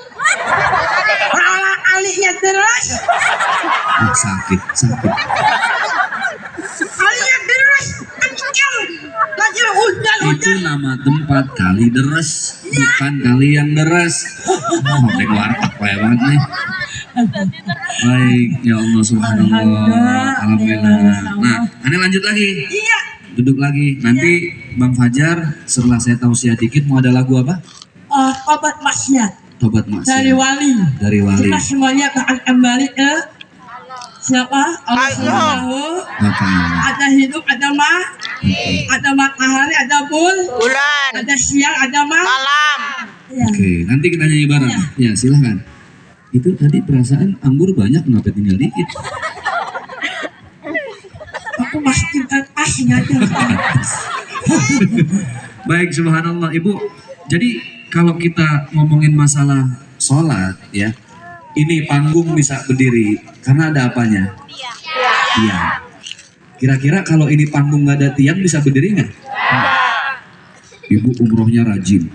[SPEAKER 1] orang alinya deras,
[SPEAKER 4] Oh, sakit.
[SPEAKER 1] alinya deras, kencang, lagi
[SPEAKER 4] Itu
[SPEAKER 1] hujan-hujan.
[SPEAKER 4] nama tempat kali deres, bukan kali yang deres. Oh, dek warteg kayak banget nih. Baik, ya Allah subhanallah. Alhamdulillah. Nah, ini lanjut lagi.
[SPEAKER 1] Iya,
[SPEAKER 4] Duduk lagi. Nanti Bang Fajar setelah saya tausiah dikit mau ada lagu apa?
[SPEAKER 1] obat maksiat
[SPEAKER 4] Tobat maksiat.
[SPEAKER 1] dari wali.
[SPEAKER 4] Dari wali.
[SPEAKER 1] Kita semuanya akan kembali ke siapa? Allah Subhanahu. Ada hidup, ada matahari, ada
[SPEAKER 2] Bulan.
[SPEAKER 1] ada siang, ada
[SPEAKER 2] Malam.
[SPEAKER 1] Ya.
[SPEAKER 4] Oke, nanti kita nyanyi bareng. Ya, silahkan. Itu tadi perasaan anggur banyak kenapa tinggal dikit?
[SPEAKER 1] Aku masukin ke tasnya aja.
[SPEAKER 4] Baik, subhanallah. Ibu, jadi kalau kita ngomongin masalah sholat ya, ini panggung bisa berdiri karena ada apanya? Iya. Kira-kira kalau ini panggung nggak ada tiang bisa berdiri nggak? Ibu umrohnya rajin,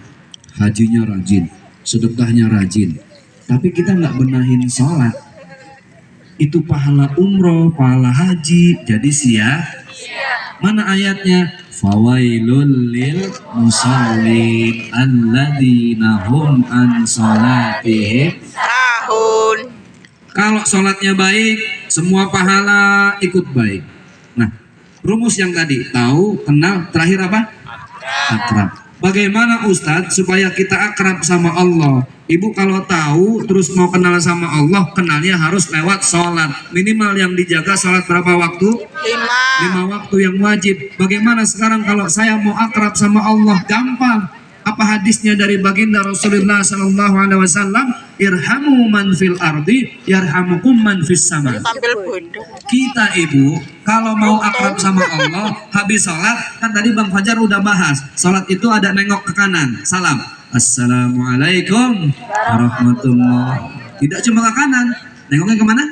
[SPEAKER 4] hajinya rajin, sedekahnya rajin. Tapi kita nggak benahin sholat. Itu pahala umroh, pahala haji, jadi sia. Mana ayatnya? Fawailul lil musallin alladzina hum an salatihim.
[SPEAKER 2] Tahun.
[SPEAKER 4] Kalau sholatnya baik, semua pahala ikut baik. Nah, rumus yang tadi tahu, kenal, terakhir apa? Akrab. Bagaimana Ustadz supaya kita akrab sama Allah? Ibu kalau tahu terus mau kenal sama Allah, kenalnya harus lewat sholat. Minimal yang dijaga sholat berapa waktu? 5 waktu yang wajib. Bagaimana sekarang kalau saya mau akrab sama Allah? Gampang. Apa hadisnya dari baginda Rasulullah Sallallahu Alaihi Wasallam? Irhamu man fil ardi, yarhamukum man fis sama.
[SPEAKER 2] Tampil bodoh.
[SPEAKER 4] Kita ibu kalau mau akrab sama Allah, habis sholat kan tadi Bang Fajar udah bahas. Sholat itu ada nengok ke kanan, salam. Assalamualaikum warahmatullahi. Tidak cuma ke kanan, nengoknya kemana?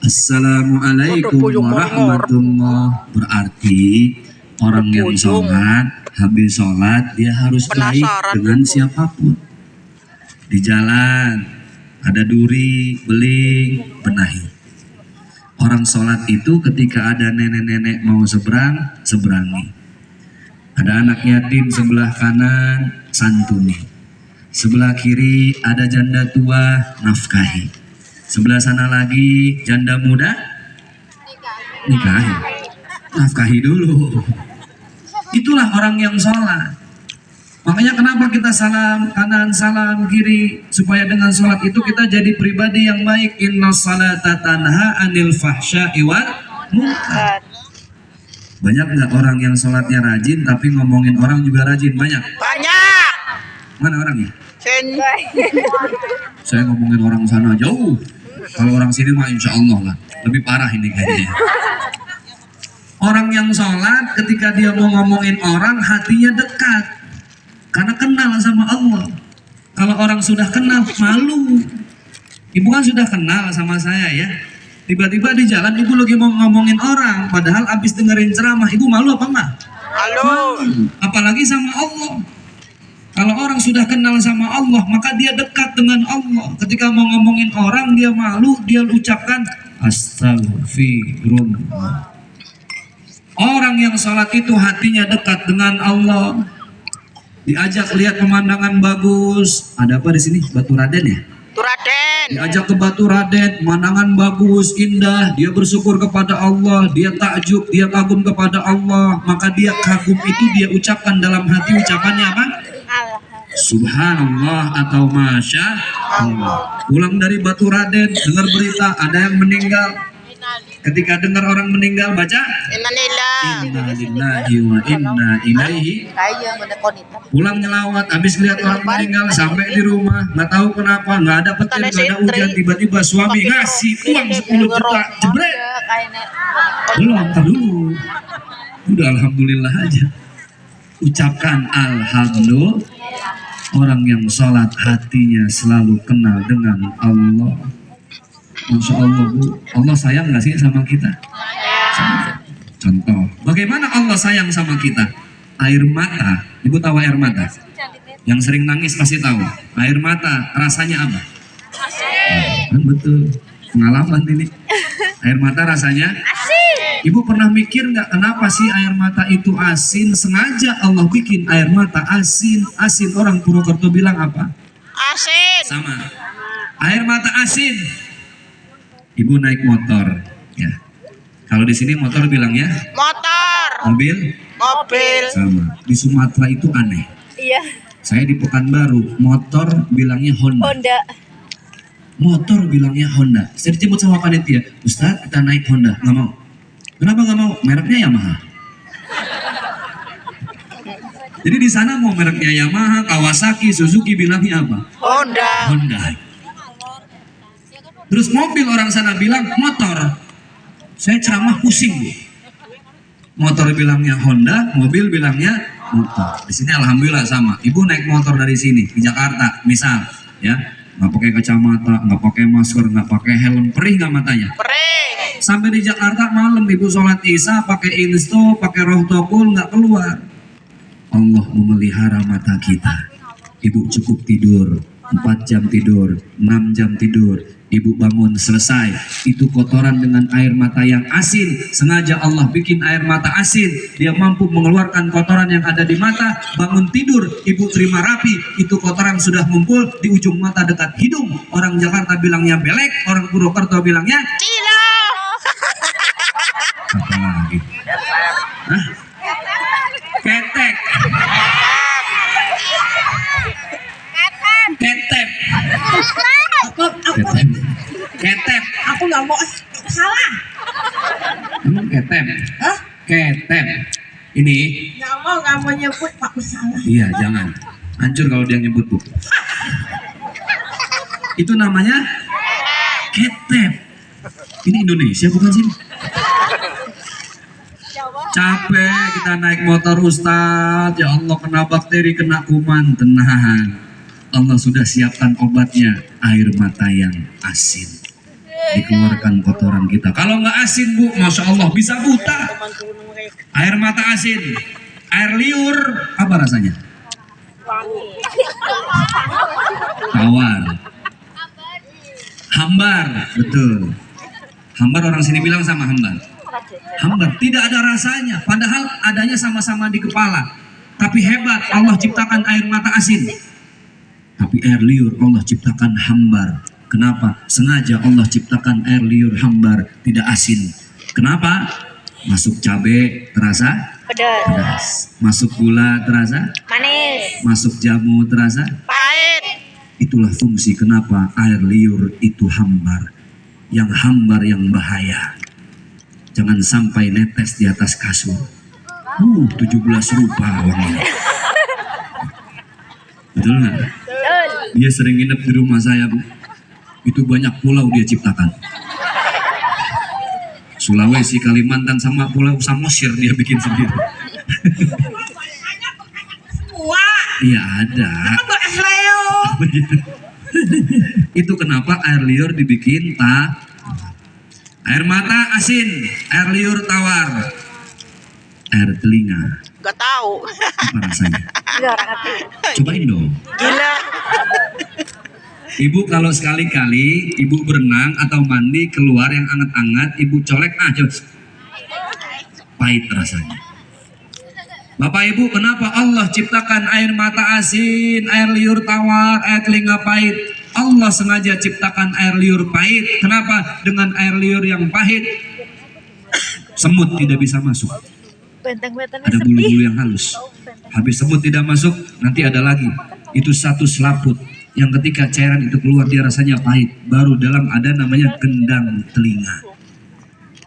[SPEAKER 4] Assalamualaikum warahmatullahi. Berarti orang yang sholat, habis sholat dia harus baik dengan siapapun. Di jalan ada duri, beling, benahi. Orang sholat itu ketika ada nenek-nenek mau seberang, seberangi. Ada anak yatim sebelah kanan, santuni. Sebelah kiri ada janda tua, nafkahi. Sebelah sana lagi janda muda, nikahi. Nafkahi dulu. Itulah orang yang sholat. Makanya kenapa kita salam kanan, salam kiri, supaya dengan sholat itu kita jadi pribadi yang baik. Inna salata tanha anil fahsya'i wal munkar. Banyak nggak orang yang sholatnya rajin tapi ngomongin orang juga rajin? Banyak.
[SPEAKER 2] Banyak.
[SPEAKER 4] Mana orangnya?
[SPEAKER 2] Sen.
[SPEAKER 4] Saya ngomongin orang sana jauh. Kalau orang sini mah insya Allah lah. Lebih parah ini kayaknya. Orang yang sholat ketika dia mau ngomongin orang hatinya dekat. Karena kenal sama Allah. Kalau orang sudah kenal, malu. Ibu kan sudah kenal sama saya ya. Tiba-tiba di jalan ibu lagi mau ngomongin orang. Padahal abis dengerin ceramah, ibu malu apa enggak?
[SPEAKER 2] Halo.
[SPEAKER 4] Apalagi sama Allah. Kalau orang sudah kenal sama Allah, maka dia dekat dengan Allah. Ketika mau ngomongin orang, dia malu, dia ucapkan astagfirullah. Orang yang sholat itu hatinya dekat dengan Allah. Diajak lihat pemandangan bagus. Ada apa di sini? Batu Raden ya?
[SPEAKER 2] Turaden.
[SPEAKER 4] Diajak ke Batu Raden, pemandangan bagus, indah. Dia bersyukur kepada Allah, dia takjub, dia kagum kepada Allah. Maka dia kagum itu dia ucapkan dalam hati ucapannya apa? Subhanallah atau Masya Allah. Pulang dari Batu Raden, dengar berita ada yang meninggal. Ketika dengar orang meninggal baca
[SPEAKER 2] Innalillahi.
[SPEAKER 4] Inna lillahi wa inna ilaihi. Pulang nyelawat, habis lihat orang meninggal sampai di rumah, nggak tahu kenapa, nggak ada petir, nggak ada hujan, tiba-tiba suami ngasih uang 10 juta, jebret. Belum, ntar dulu. Udah alhamdulillah aja. Ucapkan alhamdulillah. Orang yang sholat hatinya selalu kenal dengan Allah. Masya Allah Bu, Allah sayang nggak sih sama kita? Contoh, bagaimana Allah sayang sama kita? Air mata, ibu tahu air mata? Yang sering nangis pasti tahu. Air mata rasanya apa? Kan betul, pengalaman ini. Air mata rasanya? Asin. Ibu pernah mikir nggak kenapa sih air mata itu asin? Sengaja Allah bikin air mata asin. Asin orang Purwokerto bilang apa?
[SPEAKER 2] Asin.
[SPEAKER 4] Sama. Air mata asin. Ibu naik motor, ya. Kalau di sini motor bilangnya
[SPEAKER 2] Motor.
[SPEAKER 4] mobil,
[SPEAKER 2] Mobil.
[SPEAKER 4] sama. Di Sumatera itu aneh.
[SPEAKER 3] Iya.
[SPEAKER 4] Saya di Pekanbaru, motor bilangnya Honda.
[SPEAKER 3] Honda.
[SPEAKER 4] Motor bilangnya Honda. Saya dijemput sama panitia, Ustadz kita naik Honda, nggak mau. Kenapa nggak mau? Mereknya Yamaha. Jadi di sana mau mereknya Yamaha, Kawasaki, Suzuki bilangnya apa?
[SPEAKER 2] Honda.
[SPEAKER 4] Honda. Terus mobil orang sana bilang motor. Saya ceramah pusing Bu. Motor bilangnya Honda, mobil bilangnya motor. Di sini alhamdulillah sama. Ibu naik motor dari sini di Jakarta, misal, ya, nggak pakai kacamata, nggak pakai masker, nggak pakai helm, perih nggak matanya?
[SPEAKER 2] Perih.
[SPEAKER 4] Sampai di Jakarta malam ibu sholat isya pakai insto, pakai roh tokul nggak keluar. Allah memelihara mata kita. Ibu cukup tidur, 4 jam tidur, 6 jam tidur, ibu bangun selesai, itu kotoran dengan air mata yang asin, sengaja Allah bikin air mata asin, dia mampu mengeluarkan kotoran yang ada di mata, bangun tidur, ibu terima rapi, itu kotoran sudah ngumpul di ujung mata dekat hidung, orang Jakarta bilangnya belek, orang Purwokerto bilangnya
[SPEAKER 2] Cilo.
[SPEAKER 4] apa lagi? Hah? Ketek. Ketep. Ketep. Ketep.
[SPEAKER 1] Aku nggak mau salah.
[SPEAKER 4] Emang ketep?
[SPEAKER 1] Hah?
[SPEAKER 4] Ketep. Ini?
[SPEAKER 1] Nggak mau nyebut Pak salah.
[SPEAKER 4] Iya, jangan. Hancur kalau dia nyebut, Bu. Itu namanya ketep. Ini Indonesia bukan sih? Capek kita naik motor Ustadz. Ya Allah, kena bakteri, kena kuman. Tenang, Allah sudah siapkan obatnya, air mata yang asin. Dikeluarkan kotoran kita. Kalau nggak asin, Bu, Masya Allah bisa buta. Air mata asin, air liur, apa rasanya? Tawar. Hambar, betul. Hambar orang sini bilang sama hambar. Hambar, tidak ada rasanya, padahal adanya sama-sama di kepala. Tapi hebat, Allah ciptakan air mata asin. Tapi air liur Allah ciptakan hambar. Kenapa? Sengaja Allah ciptakan air liur hambar, tidak asin. Kenapa? Masuk cabai terasa pedas. Masuk gula terasa
[SPEAKER 2] Manis.
[SPEAKER 4] masuk jamu terasa.
[SPEAKER 2] Pahit.
[SPEAKER 4] Itulah fungsi kenapa air liur itu hambar. Yang hambar yang bahaya. Jangan sampai netes di atas kasur. 17 rupa wanginya. Betul nggak? Dia sering nginep di rumah saya, Bu. Itu banyak pulau dia ciptakan. Sulawesi, Kalimantan, sama pulau Samosir dia bikin sendiri.
[SPEAKER 1] Wah,
[SPEAKER 4] Iya ada.
[SPEAKER 1] Mbak Leo.
[SPEAKER 4] Itu kenapa air liur dibikin air mata asin, air liur tawar, air telinga.
[SPEAKER 2] Gak tahu.
[SPEAKER 4] Apa rasanya? Cobain dong.
[SPEAKER 2] Gila.
[SPEAKER 4] Ibu kalau sekali-kali ibu berenang atau mandi keluar yang anget-anget, ibu colek aja. Pahit rasanya. Bapak Ibu, kenapa Allah ciptakan air mata asin, air liur tawar, air telinga pahit? Allah sengaja ciptakan air liur pahit. Kenapa? Dengan air liur yang pahit, semut tidak bisa masuk. Ada bulu-bulu yang halus. Habis semut tidak masuk, nanti ada lagi. Itu satu selaput. Yang ketika cairan itu keluar dia rasanya pahit. Baru dalam ada namanya gendang telinga.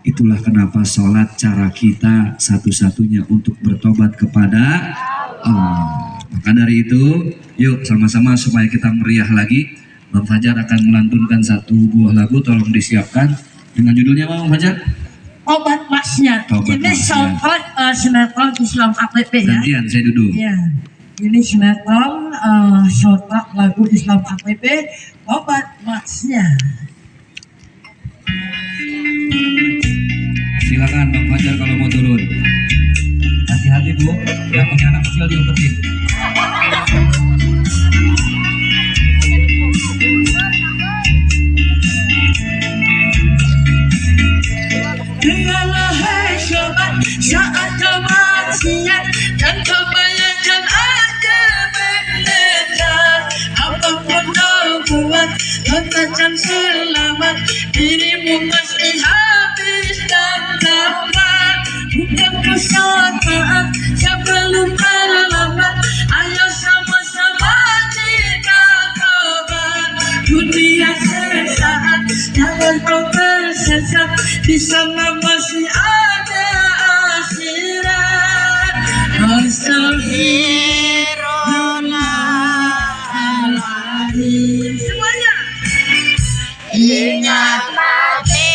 [SPEAKER 4] Itulah kenapa sholat cara kita satu-satunya untuk bertobat kepada Allah. Maka dari itu, yuk sama-sama supaya kita meriah lagi. Bang Fajar akan melantunkan satu buah lagu, tolong disiapkan. Dengan judulnya apa Bang Fajar?
[SPEAKER 1] Obat maksiat.
[SPEAKER 4] Obat
[SPEAKER 1] Ini
[SPEAKER 4] maksiat.
[SPEAKER 1] soundtrack sinetron Islam APP ya.
[SPEAKER 4] Gantian, saya duduk.
[SPEAKER 1] Iya. Ini sinetron soundtrack lagu Islam APP Obat Maksiat.
[SPEAKER 4] Silakan Bang Fajar kalau mau turun. Hati-hati Bu, yang punya anak kecil diumpetin.
[SPEAKER 1] Dengarlah hai sobat, saat kau maksiat dan kau bayangkan ada benda. Apapun kau buat, kau takkan selamat. Dirimu mesti habis dan tamat. Bukan kesalahan, sebelum terlambat. Ayo sama-sama kita tobat. Dunia sesaat, jangan kau tersesat. Di sana masih ada akhirat. Astagfirullahaladzim. Semuanya.
[SPEAKER 2] Ingat mati,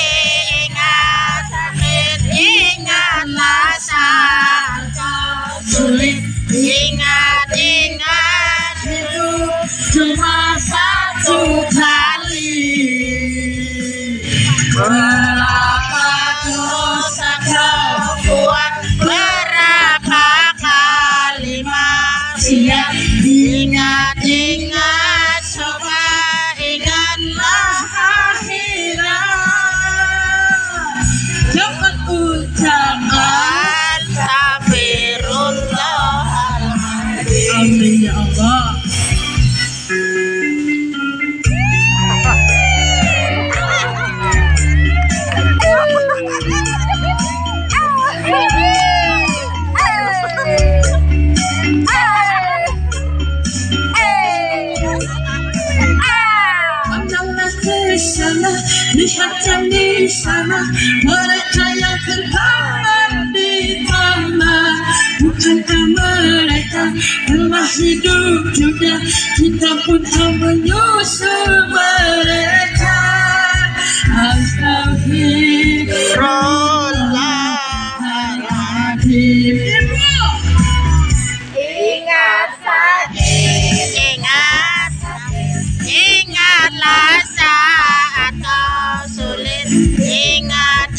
[SPEAKER 2] ingat sakit, ingatlah saat kau sulit. Ingat hidup cuma satu kali. Berapa dosa kau buat, berapa kali maksiat. Ingat sobat.
[SPEAKER 1] lihat di sana mereka yang tertanam di tanah. Bukankah mereka telah hidup juga, kita pun akan menyusul mereka. Astagfirullahaladzim. Ibu,
[SPEAKER 2] Ingat sakit, ingatlah saat kau sulit. Ingat,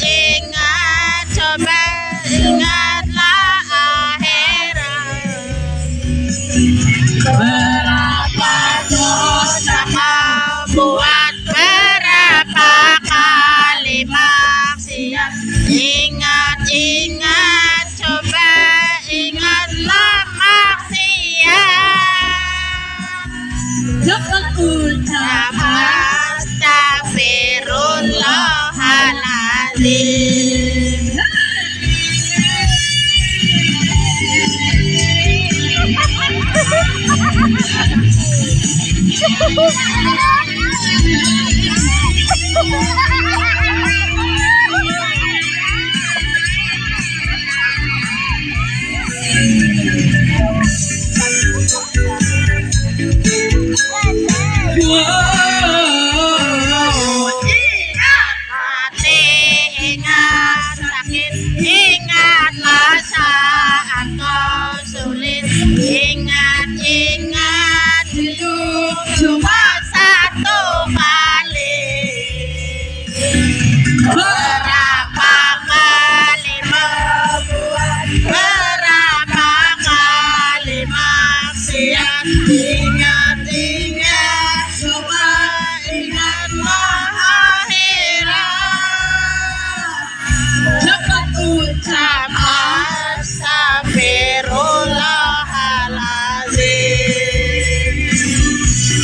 [SPEAKER 2] coba ingatlah akhirat. Berapa dosa kau buat, berapa kali maksiat. Ingat, coba ingatlah maksiat.
[SPEAKER 1] jangan ucap
[SPEAKER 2] Astagfirullahaladzim. Ingat mati, ingat sakit, ingatlah saat kau sulit. Ingat, hidup cuma satu kali. Berapa kali membuat, berapa kali maksiat. Ingat, coba ingatlah akhirat.
[SPEAKER 1] jangan ucap
[SPEAKER 2] Astagfirullahaladzim.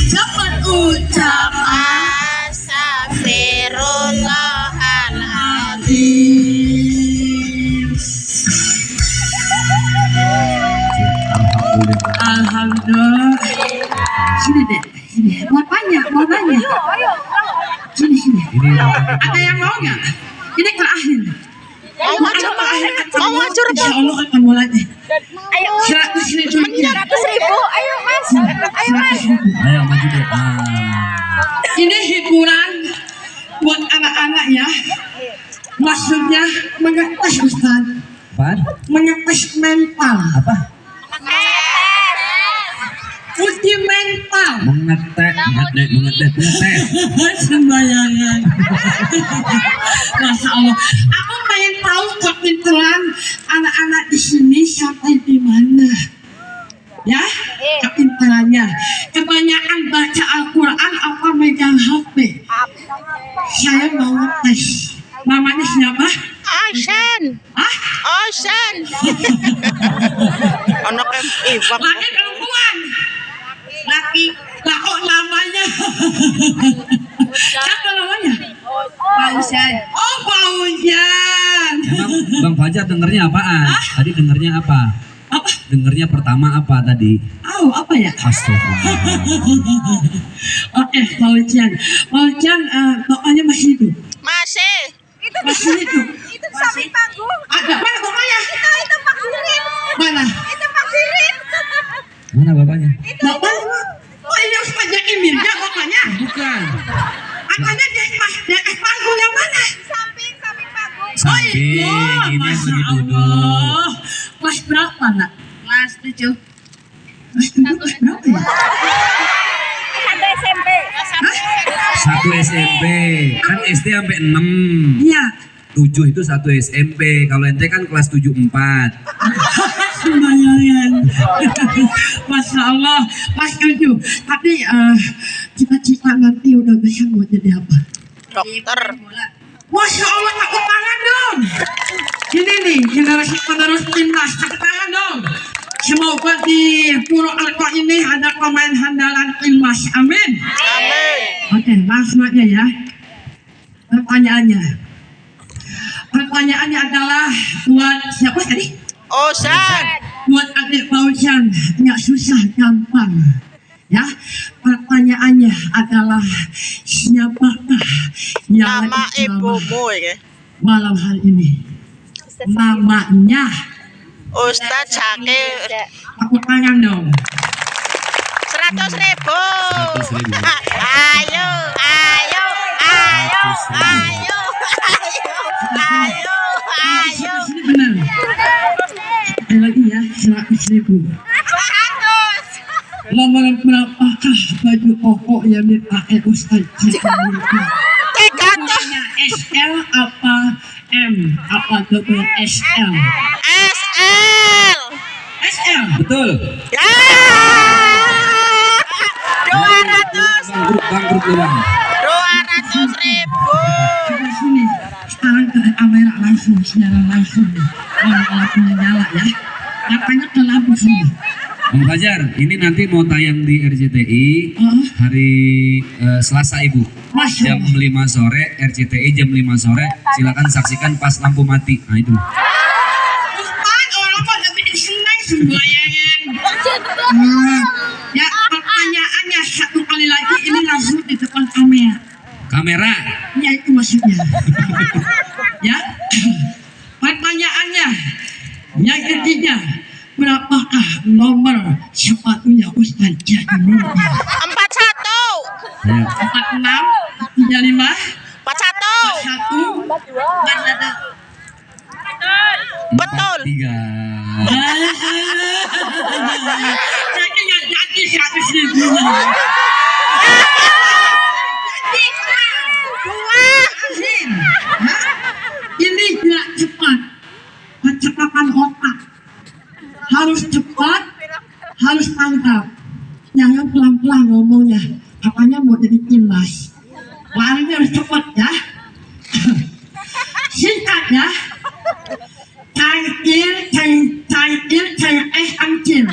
[SPEAKER 1] jangan ucap
[SPEAKER 2] Astagfirullahaladzim.
[SPEAKER 1] Alhamdulillah. Sini deh, sini. Mau tanya. Sini.
[SPEAKER 4] Ini
[SPEAKER 1] Ada yang mau nggak? Ini terakhir.
[SPEAKER 2] Mau ngacur, mau ngacur.
[SPEAKER 1] Insya Allah akan mulai.
[SPEAKER 2] Ayo,
[SPEAKER 1] 100.000 rupiah.
[SPEAKER 2] 100.000. Ayo mas, ayo mas.
[SPEAKER 4] ayo maju deh.
[SPEAKER 1] Ini hiburan buat anak-anak ya. Maksudnya mengetes Ustaz,
[SPEAKER 4] Apaan?
[SPEAKER 1] mengetes mental,
[SPEAKER 4] Apa?
[SPEAKER 1] uji mental.
[SPEAKER 4] Mengetes.
[SPEAKER 1] Sembayangan. Masya Allah. Aku pengen tahu kepintaran anak-anak di sini sampai di mana. Ya, kepintarannya. Kebanyakan baca Al-Quran apa megang HP. Saya mau tes. Namanya siapa?
[SPEAKER 2] Ocean,
[SPEAKER 1] Hah?
[SPEAKER 2] Ocean. Anak iwak.
[SPEAKER 1] Laki perempuan. Laki. Lah kok namanya? Siapa namanya?
[SPEAKER 3] Pausan.
[SPEAKER 1] Oh, Paujan.
[SPEAKER 4] Emang Bang Fajar dengernya apaan? Tadi dengernya apa?
[SPEAKER 1] Apa?
[SPEAKER 4] Dengernya pertama apa tadi?
[SPEAKER 1] Oh, apa ya?
[SPEAKER 4] Astagfirullah.
[SPEAKER 1] Oke, Paujan. Paujan, bapaknya masih hidup.
[SPEAKER 2] Masih.
[SPEAKER 1] Masih hidup.
[SPEAKER 3] Itu samping panggung.
[SPEAKER 1] Ada mana bapaknya?
[SPEAKER 3] Itu Pak Sirin.
[SPEAKER 1] Mana?
[SPEAKER 3] Itu Pak Sirin.
[SPEAKER 4] Mana bapaknya?
[SPEAKER 1] Bapaknya? Oh, ini Ustaz Jaki Mirja bapaknya.
[SPEAKER 4] Bukan.
[SPEAKER 1] Apanya di panggung yang mana?
[SPEAKER 3] Samping panggung.
[SPEAKER 4] Samping. Ini yang
[SPEAKER 1] Masya
[SPEAKER 4] lagi duduk.
[SPEAKER 1] Allah. Kelas berapa, nak?
[SPEAKER 3] Kelas 7.
[SPEAKER 1] Kelas kelas berapa ya?
[SPEAKER 3] Satu SMP.
[SPEAKER 4] Satu SMP. Kan SD sampai 6.
[SPEAKER 1] Iya.
[SPEAKER 4] 7 itu satu SMP. Kalau ente kan kelas 74.
[SPEAKER 1] Sembayangan. Masya Allah. Mas Tuju. Tapi cita-cita nanti udah bisa mau jadi apa?
[SPEAKER 2] Dokter.
[SPEAKER 1] Masya Allah, tepuk tangan dong. Ini nih, generasi penerus timnas. Tepuk tangan dong. Semoga di Puro Alko ini ada pemain handalan timnas. Amin.
[SPEAKER 2] Amin.
[SPEAKER 1] Oke, langsung aja ya. Pertanyaannya adalah buat siapa tadi?
[SPEAKER 2] Ocean.
[SPEAKER 1] Buat adik Paujan, nggak susah, gampang. Ya, pertanyaannya adalah siapakah yang
[SPEAKER 2] Nama
[SPEAKER 1] lagi ceramah
[SPEAKER 2] ibumu ya.
[SPEAKER 1] malam hari ini? Namanya.
[SPEAKER 2] Ustadz Zakir.
[SPEAKER 1] Aku tangan dong.
[SPEAKER 2] 100.000.
[SPEAKER 4] 100.000.
[SPEAKER 2] Ayo, ayo, ayo, ayo, ayo, ayo.
[SPEAKER 1] Ini benar. Sekali lagi ya, 100.000.
[SPEAKER 2] 100.
[SPEAKER 1] Nomor berapakah baju koko yang dipakai Ustaz Zakir ini?
[SPEAKER 2] 300.
[SPEAKER 1] SL apa M? Apa double SL?
[SPEAKER 2] SL.
[SPEAKER 1] SL.
[SPEAKER 4] Betul.
[SPEAKER 2] Ya. 200.
[SPEAKER 4] Bangkrut lu bang.
[SPEAKER 2] 200.000.
[SPEAKER 1] Coba sini. Sekarang ke kamera langsung, secara langsung nih. Lampunya nyala ya. Lapanya ke lampu sini.
[SPEAKER 4] Bang Fajar, ini nanti mau tayang di RCTI hari Selasa Ibu.
[SPEAKER 1] Masya
[SPEAKER 4] Jam 5 sore, RCTI jam 5 sore. Silakan saksikan pas lampu mati. Nah itu.
[SPEAKER 1] Ustaz, orang pada bikin senang sembayangan. Ya, pertanyaannya satu kali lagi ini langsung di depan kamera.
[SPEAKER 4] Kamera.
[SPEAKER 1] Ya itu maksudnya. Ya, pertanyaannya yang ketiga, berapakah nomor sepatunya Ustaz Zakir ini?
[SPEAKER 2] 41.
[SPEAKER 4] Ayo.
[SPEAKER 1] 46, 35,
[SPEAKER 2] 41.
[SPEAKER 1] 41.
[SPEAKER 2] Betul.
[SPEAKER 4] 43.
[SPEAKER 1] Jadi nggak jadi 100.000. Azim, ini tidak cepat. Kecepatan otak harus cepat, harus tangkap. Jangan pelan-pelan ngomongnya. Apanya mau jadi timnas. Larinya harus cepat ya. Singkat ya. Cangkir, angkir.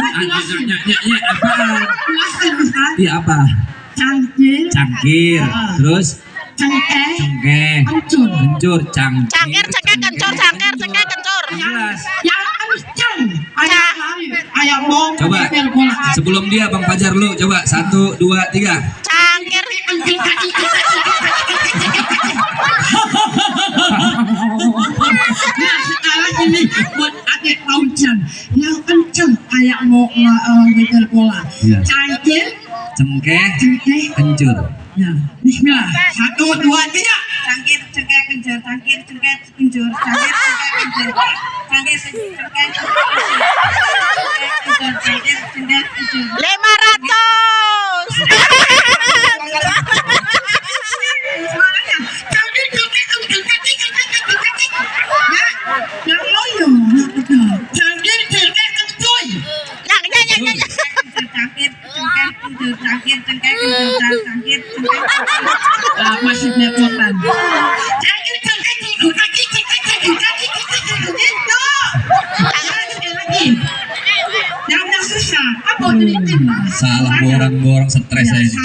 [SPEAKER 4] Apaan?
[SPEAKER 1] Jelasin Ustaz.
[SPEAKER 4] Iya apa?
[SPEAKER 1] Cangkir,
[SPEAKER 4] Cangkir. Terus
[SPEAKER 1] cengkeh,
[SPEAKER 4] cengkeh.
[SPEAKER 1] hancur.
[SPEAKER 4] Kencur.
[SPEAKER 2] Cangkir,
[SPEAKER 4] Cangkir.
[SPEAKER 2] cengkeh, kencur, cangkir, cengkeh, kencur.
[SPEAKER 4] Jelas.
[SPEAKER 1] Yang kenceng. Ayam hari, ayam bong,
[SPEAKER 4] Coba
[SPEAKER 1] ayam bola.
[SPEAKER 4] sebelum dia Bang Fajar lu coba 1, 2, 3.
[SPEAKER 2] Cangkir.
[SPEAKER 1] Nah sekarang ini buat adik Paujan yang kenceng kayak mau ngejar bola.
[SPEAKER 4] Iya.
[SPEAKER 1] Cangkir,
[SPEAKER 4] Cengkeh,
[SPEAKER 1] cengkeh,
[SPEAKER 4] kencur.
[SPEAKER 1] ya. Bismillah. 1, 2, 3.
[SPEAKER 3] Cangkir, cengkeh, kencur, cangkir, cengkeh, kencur, cangkir, cengkeh, kencur, cangkir, cengkeh, kencur, cangkir, cengkeh, kencur.
[SPEAKER 2] 500.
[SPEAKER 1] Suaranya cangkir, cengkeh, kencur, ya. Yang loyo, yang benar. Cangkir, cengkeh, kencur.
[SPEAKER 2] Yang, ya, ya, ya, ya.
[SPEAKER 3] Cangkir, cengkeh, kencur, cangkir, cengkeh, kencur, cangkir, cengkeh, kencur.
[SPEAKER 1] Ah, masih belepotan. Cangkir, cengkeh, kencur, kaki, cengkeh, kencur, kaki, cengkeh, kencur. Itu. Sekali lagi. Yang susah. Apa jadi timnas?
[SPEAKER 4] Salah borang-borang stres
[SPEAKER 1] Ya,
[SPEAKER 4] saya ini.
[SPEAKER 1] 1,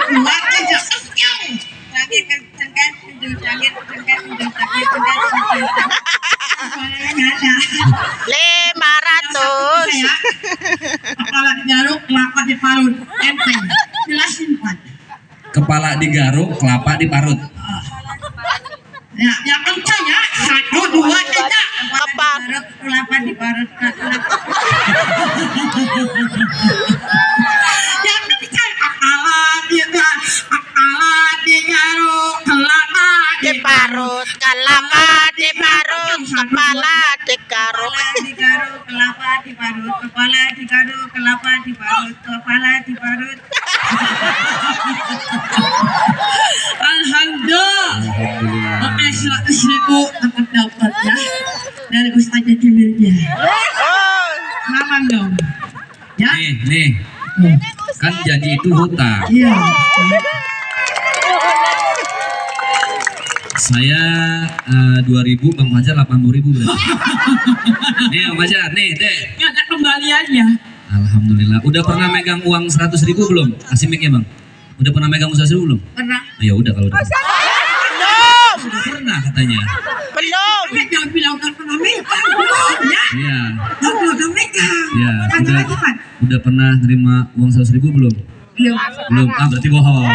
[SPEAKER 1] 2, 3. Sekian.
[SPEAKER 3] Cangkir, cengkeh, kencur, cangkir, cengkeh, kencur, cangkir, cengkeh, kencur.
[SPEAKER 1] Suaranya nggak ada.
[SPEAKER 2] 500.
[SPEAKER 1] Saya kepala digaruk, kelapa diparut. Enteng. Jelasin Pak.
[SPEAKER 4] Kepala digaruk, kelapa diparut.
[SPEAKER 1] Ya, yang kencang ya. 1, 2, 3.
[SPEAKER 2] Kepal.
[SPEAKER 3] Kelapa diparut, kelapa.
[SPEAKER 1] Yang kencang kepala digaruk, kelapa
[SPEAKER 2] Diparut, kelapa diparut, kepala digaruk.
[SPEAKER 3] Kepala digaruk, kelapa diparut, kepala digaruk, kelapa diparut, kepala diparut.
[SPEAKER 1] Alhamdulillah.
[SPEAKER 4] Alhamdulillah.
[SPEAKER 1] Oke, 100.000 dapat dapat ya dari Ustaz Jamilnya.
[SPEAKER 2] Oh,
[SPEAKER 1] Aman dong. Ya.
[SPEAKER 4] Nih, kan janji itu hutang.
[SPEAKER 1] Iya.
[SPEAKER 4] Saya 2.000, Bang Fajar 80.000 berarti. Nih Bang Fajar, nih deh.
[SPEAKER 1] Nggak ada kembaliannya.
[SPEAKER 4] Alhamdulillah. Udah pernah megang uang 100.000 belum? Kasih mic-nya Bang. Udah pernah megang uang 100.000 belum?
[SPEAKER 3] Pernah.
[SPEAKER 4] Ya udah kalau udah.
[SPEAKER 2] belum.
[SPEAKER 4] Udah pernah katanya.
[SPEAKER 2] Belum.
[SPEAKER 3] Jangan bilang kan pernah megang. Ya,
[SPEAKER 4] Iya.
[SPEAKER 3] jangan bilang megang.
[SPEAKER 4] Iya.
[SPEAKER 3] Tanya lagi, Pan.
[SPEAKER 4] Udah pernah terima uang 100.000 belum?
[SPEAKER 3] Belum.
[SPEAKER 4] Belum. Ah, berarti bohong.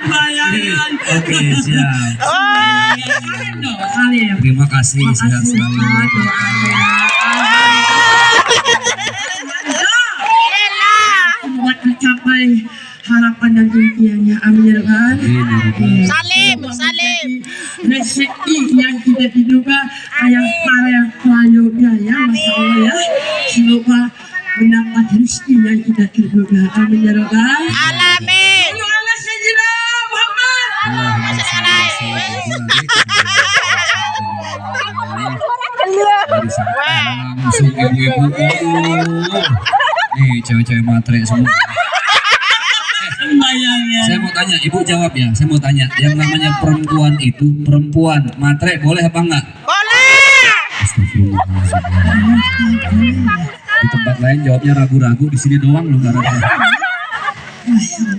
[SPEAKER 1] Bayangan.
[SPEAKER 4] Oke, siap.
[SPEAKER 1] Salim.
[SPEAKER 4] Terima kasih, sehat selalu.
[SPEAKER 1] Buat mencapai harapan dan impiannya. Amin ya Tuhan.
[SPEAKER 2] Salim, salim.
[SPEAKER 1] Rezeki yang tidak diduga yang para prayoga ya, Masya Allah ya. Semoga mendapat rezeki yang tidak terduga. Amin ya Tuhan.
[SPEAKER 2] Alamin.
[SPEAKER 1] Allah Sayyidina Muhammad.
[SPEAKER 4] Langsung ibu-ibu. Aduh. Nih cewek-cewek matre semua.
[SPEAKER 1] Bayangnya.
[SPEAKER 4] Saya mau tanya, ibu jawab ya. Saya mau tanya, yang namanya perempuan itu perempuan matre boleh apa enggak?
[SPEAKER 2] Boleh.
[SPEAKER 4] Astagfirullahaladzim. Di tempat lain jawabnya ragu-ragu, di sini doang loh nggak ragu.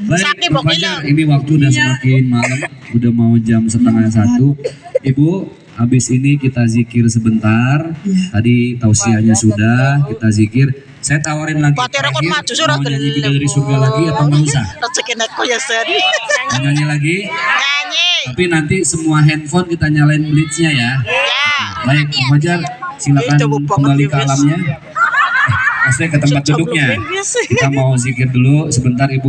[SPEAKER 4] Baik,
[SPEAKER 2] Sakit,
[SPEAKER 4] Bang
[SPEAKER 2] Bok,
[SPEAKER 4] Fajar, ini waktu udah semakin malam, udah mau jam 1:30. Ibu, habis ini kita zikir sebentar. Tadi tausiahnya sudah, kita zikir. Saya tawarin lagi.
[SPEAKER 2] Batir aku
[SPEAKER 4] terakhir,
[SPEAKER 2] maju surah
[SPEAKER 4] mau nyanyi
[SPEAKER 2] gelem.
[SPEAKER 4] Bidadari Surga lagi apa nggak usah?
[SPEAKER 2] Rezeki aku ya seri.
[SPEAKER 4] Mau nyanyi lagi?
[SPEAKER 2] Nyanyi.
[SPEAKER 4] Tapi nanti semua handphone kita nyalain blitznya ya.
[SPEAKER 2] Ya.
[SPEAKER 4] Baik, Bang Fajar, silakan
[SPEAKER 2] Itu banget,
[SPEAKER 4] kembali ke
[SPEAKER 2] Yus.
[SPEAKER 4] alamnya. Maksudnya ke tempat duduknya. Kita mau zikir dulu sebentar, Ibu.